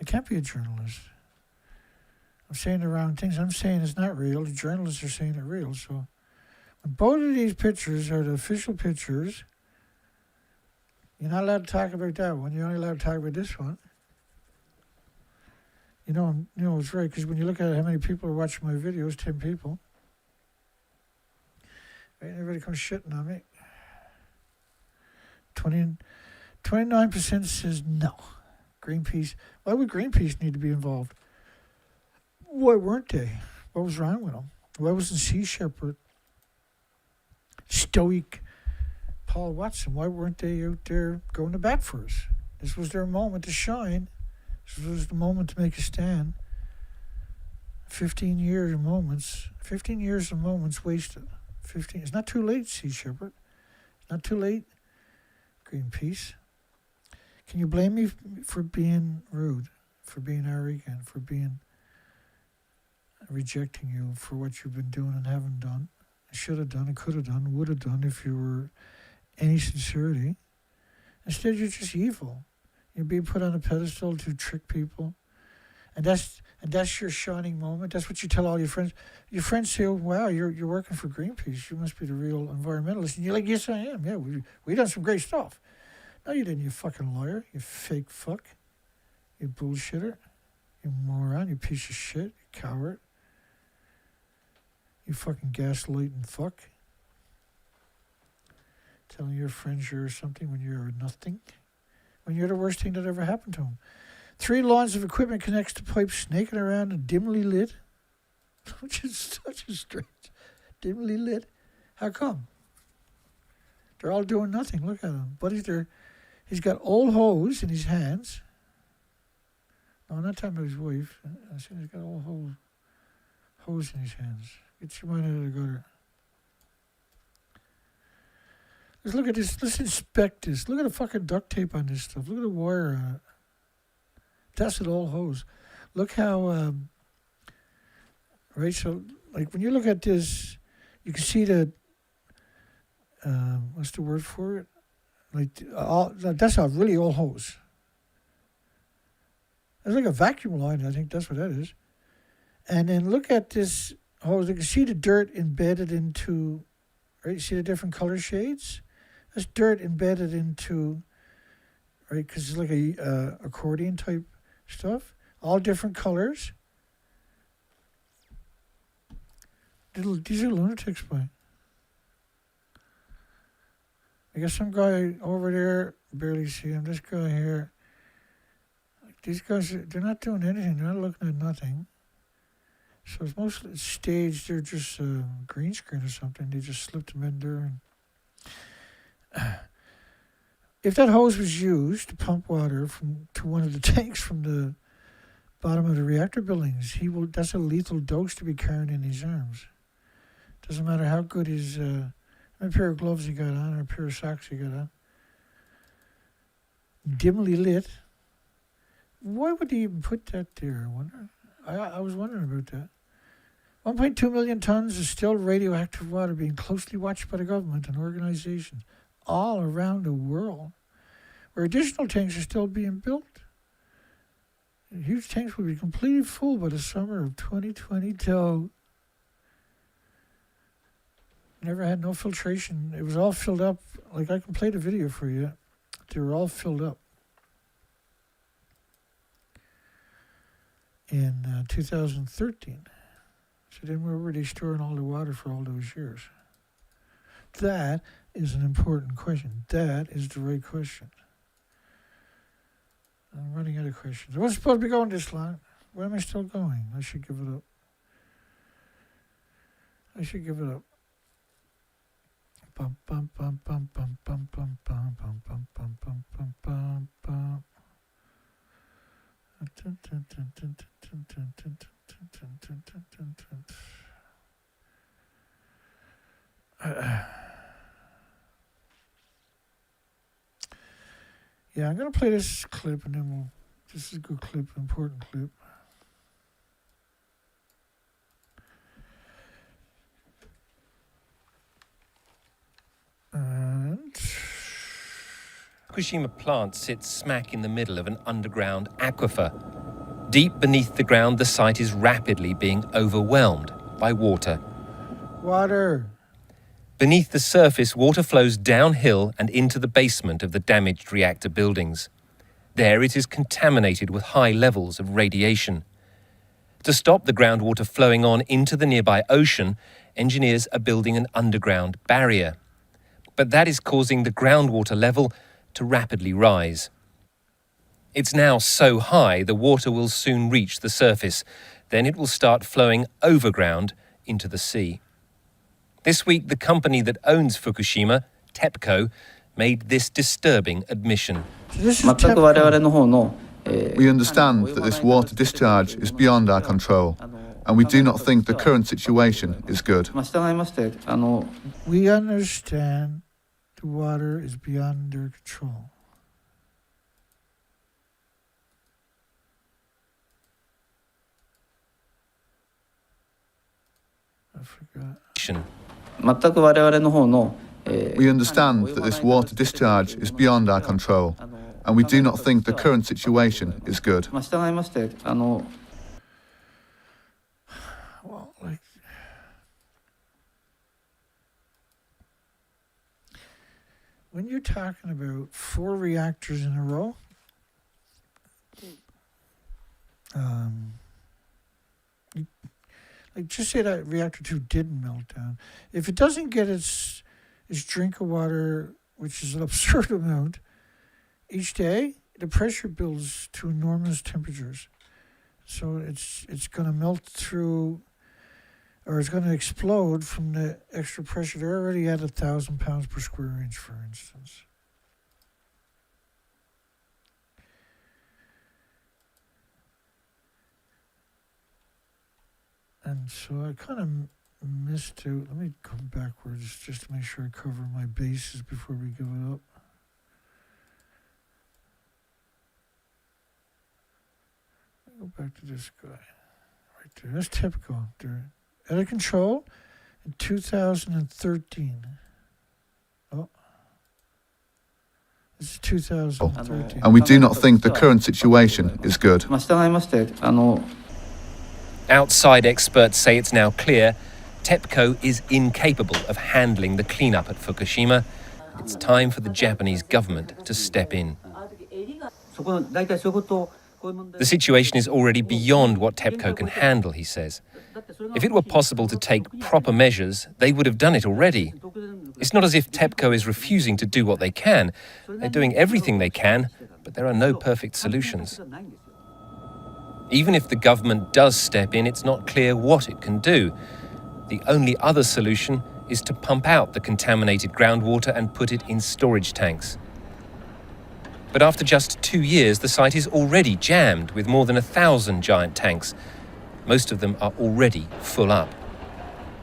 S2: I can't be a journalist. I'm saying the wrong things. I'm saying it's not real. The journalists are saying it's real. So when both of these pictures are the official pictures, you're not allowed to talk about that one. You're only allowed to talk about this one. You know it's right, because when you look at how many people are watching my videos, 10 people. Right, everybody comes shitting on me. 29% says no. Greenpeace. Why would Greenpeace need to be involved? Why weren't they? What was wrong with them? Why wasn't Sea Shepherd, stoic Paul Watson, why weren't they out there going to bat for us? This was their moment to shine. This was the moment to make a stand. 15 years of moments wasted. 15. It's not too late, Sea Shepherd. It's not too late, Greenpeace. Can you blame me for being rude, for being arrogant, for being rejecting you for what you've been doing and haven't done, should have done, and could have done, would have done if you were any sincerity? Instead, you're just evil. You're being put on a pedestal to trick people. And that's your shining moment. That's what you tell all your friends. Your friends say, wow, you're working for Greenpeace. You must be the real environmentalist. And you're like, yes, I am. Yeah, we done some great stuff. No, you didn't, you fucking liar. You fake fuck. You bullshitter. You moron. You piece of shit. You coward. You fucking gaslighting fuck. Telling your friends you're something when you're nothing. When you're the worst thing that ever happened to them. 3 lawns of equipment connects to pipes snaking around and dimly lit. Which is such a strange. Dimly lit. How come? They're all doing nothing. Look at him. But he's got old hose in his hands. No, I'm not talking about his wife. I said he's got old hose in his hands. Get your mind out of the gutter. Let's look at this. Let's inspect this. Look at the fucking duct tape on this stuff. Look at the wire on it. That's an old hose. Look how, right, so, like, when you look at this, you can see that, what's the word for it? Like, that's a really old hose. It's like a vacuum line, I think that's what that is. And then look at this hose. You can see the dirt embedded into, right, you see the different color shades? That's dirt embedded into, right, because it's like a accordion type stuff, all different colors. These are lunatics, boy. I got some guy over there, barely see him. This guy here. These guys, they're not doing anything. They're not looking at nothing. So it's mostly staged. They're just green screen or something. They just slipped them in there. And if that hose was used to pump water to one of the tanks from the bottom of the reactor buildings, that's a lethal dose to be carrying in his arms. Doesn't matter how good his a pair of gloves he got on or a pair of socks he got on. Dimly lit. Why would he even put that there, I wonder? I was wondering about that. 1.2 million tons of still radioactive water being closely watched by the government and organizations all around the world, where additional tanks are still being built. Huge tanks will be completely full by the summer of 2022. Never had no filtration. It was all filled up. Like, I can play the video for you. They were all filled up in 2013. So then where were they storing all the water for all those years? That is an important question. That is the right question. I'm running out of questions. I wasn't supposed to be going this long. Why am I still going? I should give it up. I should give it up. Bum bum bum bum bum bum bum bum bum bum bum bum bum bum bum. Yeah, I'm going to play this clip and then this is a good clip, important clip. And
S7: Fukushima plant sits smack in the middle of an underground aquifer. Deep beneath the ground, the site is rapidly being overwhelmed by water.
S2: Water.
S7: Beneath the surface, water flows downhill and into the basement of the damaged reactor buildings. There it is contaminated with high levels of radiation. To stop the groundwater flowing on into the nearby ocean, engineers are building an underground barrier. But that is causing the groundwater level to rapidly rise. It's now so high the water will soon reach the surface. Then it will start flowing overground into the sea. This week, the company that owns Fukushima, TEPCO, made this disturbing admission.
S2: This is
S8: We
S9: understand that this water discharge is beyond our control, and we do not think the current situation is good.
S2: We understand the water is beyond their control. forgot.
S9: We understand that this water discharge is beyond our control, and we do not think the current situation is good.
S2: Well, like, when you're talking about 4 reactors in a row, like just say that reactor 2 didn't melt down. If it doesn't get its drink of water, which is an absurd amount, each day, the pressure builds to enormous temperatures. So it's going to melt through, or it's going to explode from the extra pressure. They're already at 1,000 pounds per square inch, for instance. And so I kind of missed out. Let me come backwards just to make sure I cover my bases before we give it up. Go back to this guy right there. That's typical. They're out of control in 2013. Oh, this is 2013.
S9: And we do not think the current situation is good.
S7: Outside experts say it's now clear TEPCO is incapable of handling the cleanup at Fukushima. It's time for the Japanese government to step in. The situation is already beyond what TEPCO can handle, he says. If it were possible to take proper measures, they would have done it already. It's not as if TEPCO is refusing to do what they can. They're doing everything they can, but there are no perfect solutions. Even if the government does step in, it's not clear what it can do. The only other solution is to pump out the contaminated groundwater and put it in storage tanks. But after just 2 years, the site is already jammed with more than 1,000 giant tanks. Most of them are already full up.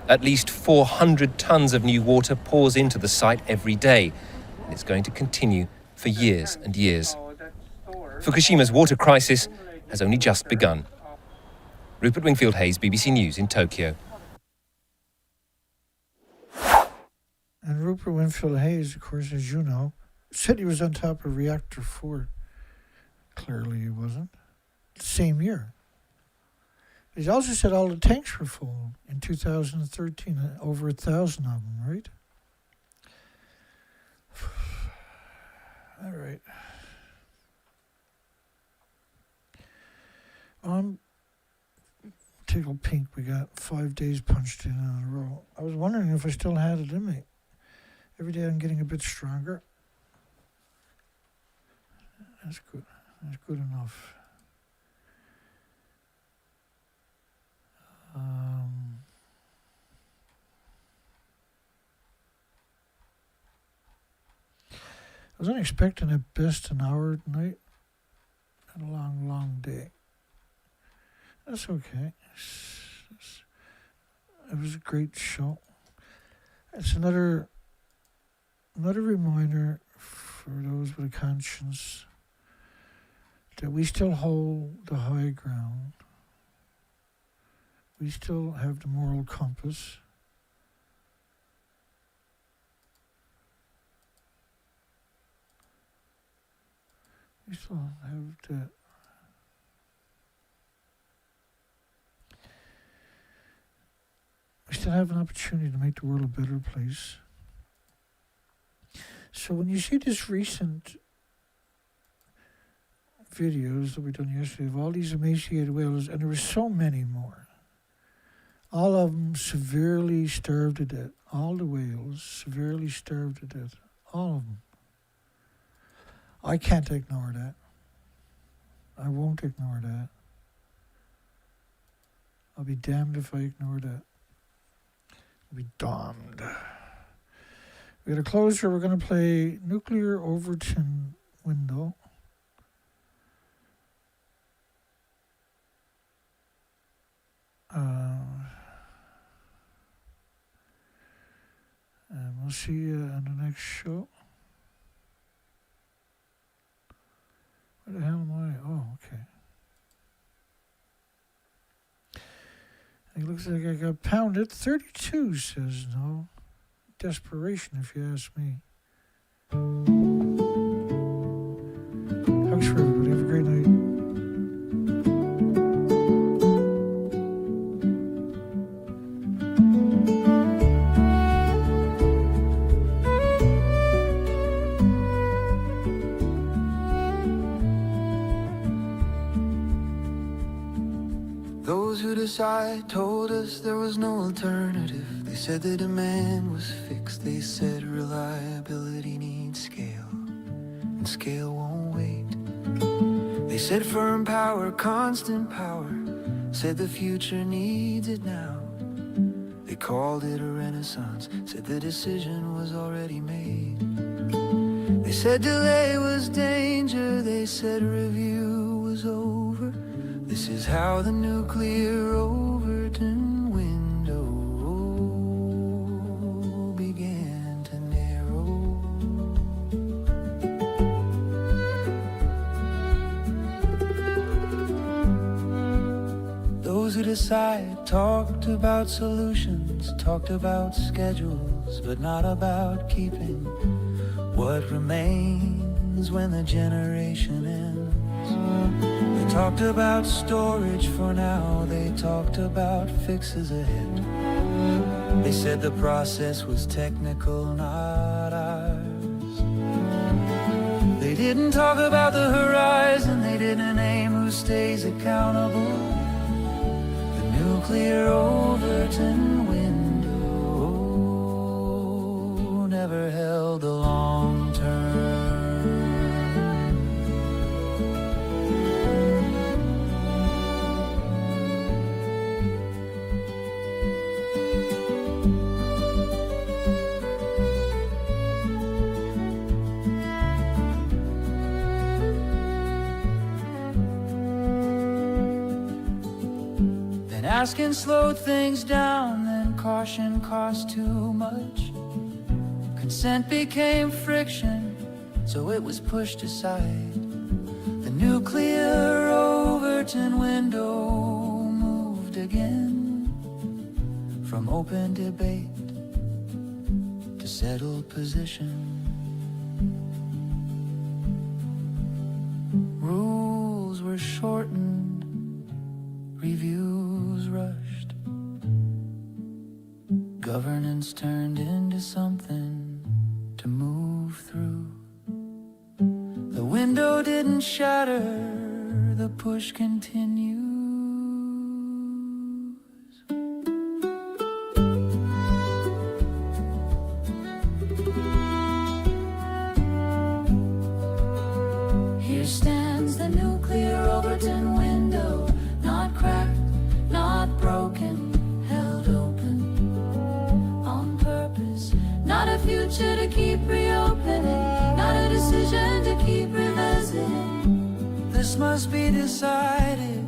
S7: At least 400 tons of new water pours into the site every day, and it's going to continue for years and years. Fukushima's water crisis has only just begun. Rupert Wingfield-Hayes, BBC News in Tokyo.
S2: And Rupert Wingfield-Hayes, of course, as you know, said he was on top of reactor 4. Clearly he wasn't. Same year. He also said all the tanks were full in 2013, over 1,000 of them, right? All right. Tickle pink, we got 5 days punched in a row. I was wondering if I still had it in me. Every day I'm getting a bit stronger. That's good. That's good enough. I was only expecting at best an hour at night and a long, long day. That's okay. It was a great show. It's another reminder for those with a conscience that we still hold the high ground. We still have the moral compass. We still have that. We still have an opportunity to make the world a better place. So when you see this recent videos that we done yesterday of all these emaciated whales, and there were so many more, all of them severely starved to death. All the whales severely starved to death. All of them. I can't ignore that. I won't ignore that. I'll be damned if I ignore that. I'll be damned. We're going to close here. We're going to play Nuclear Overton Window. And we'll see you on the next show. Where the hell am I? Oh, okay. It looks like I got pounded. 32 says no. Desperation, if you ask me. Hugs for everybody. Have a great night.
S1: Those who decide told us there was no alternative. They said the demand was fixed. They said reliability needs scale, and scale won't wait. They said firm power, constant power. Said the future needs it now. They called it a renaissance. Said the decision was already made. They said delay was danger. They said review was over. This is how the nuclear Overton window began to narrow. Those who decide talked about solutions, talked about schedules, but not about keeping what remains when the generation ends. They talked about storage for now, they talked about fixes ahead. They said the process was technical, not ours. They didn't talk about the horizon, they didn't name who stays accountable. The nuclear Overton window never held the long term. Asking slowed things down, then caution cost too much. Consent became friction, so it was pushed aside. The nuclear Overton window moved again, from open debate to settled position. Rules were shortened, reviews rushed. Governance turned into something to move through. The window didn't shatter, the push continues. Here stands the nuclear Overton window, not cracked, not broken, held open on purpose. Not a future to keep reopening, not a decision to keep revisiting. This must be decided,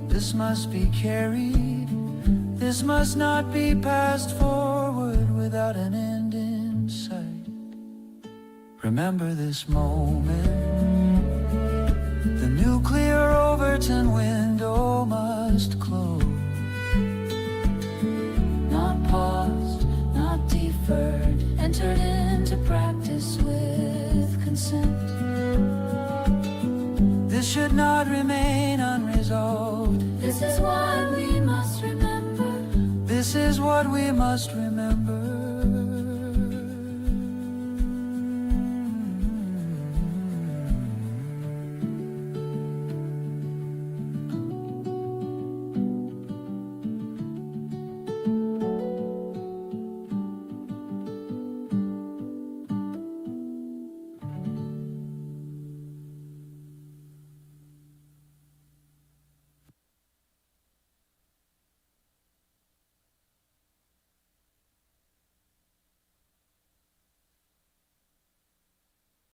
S1: this must be carried, this must not be passed forward without an end in sight. Remember this moment. The nuclear Overton window must close. Not paused, not deferred, entered into practice with consent. This should not remain unresolved. This is what we must remember. This is what we must remember.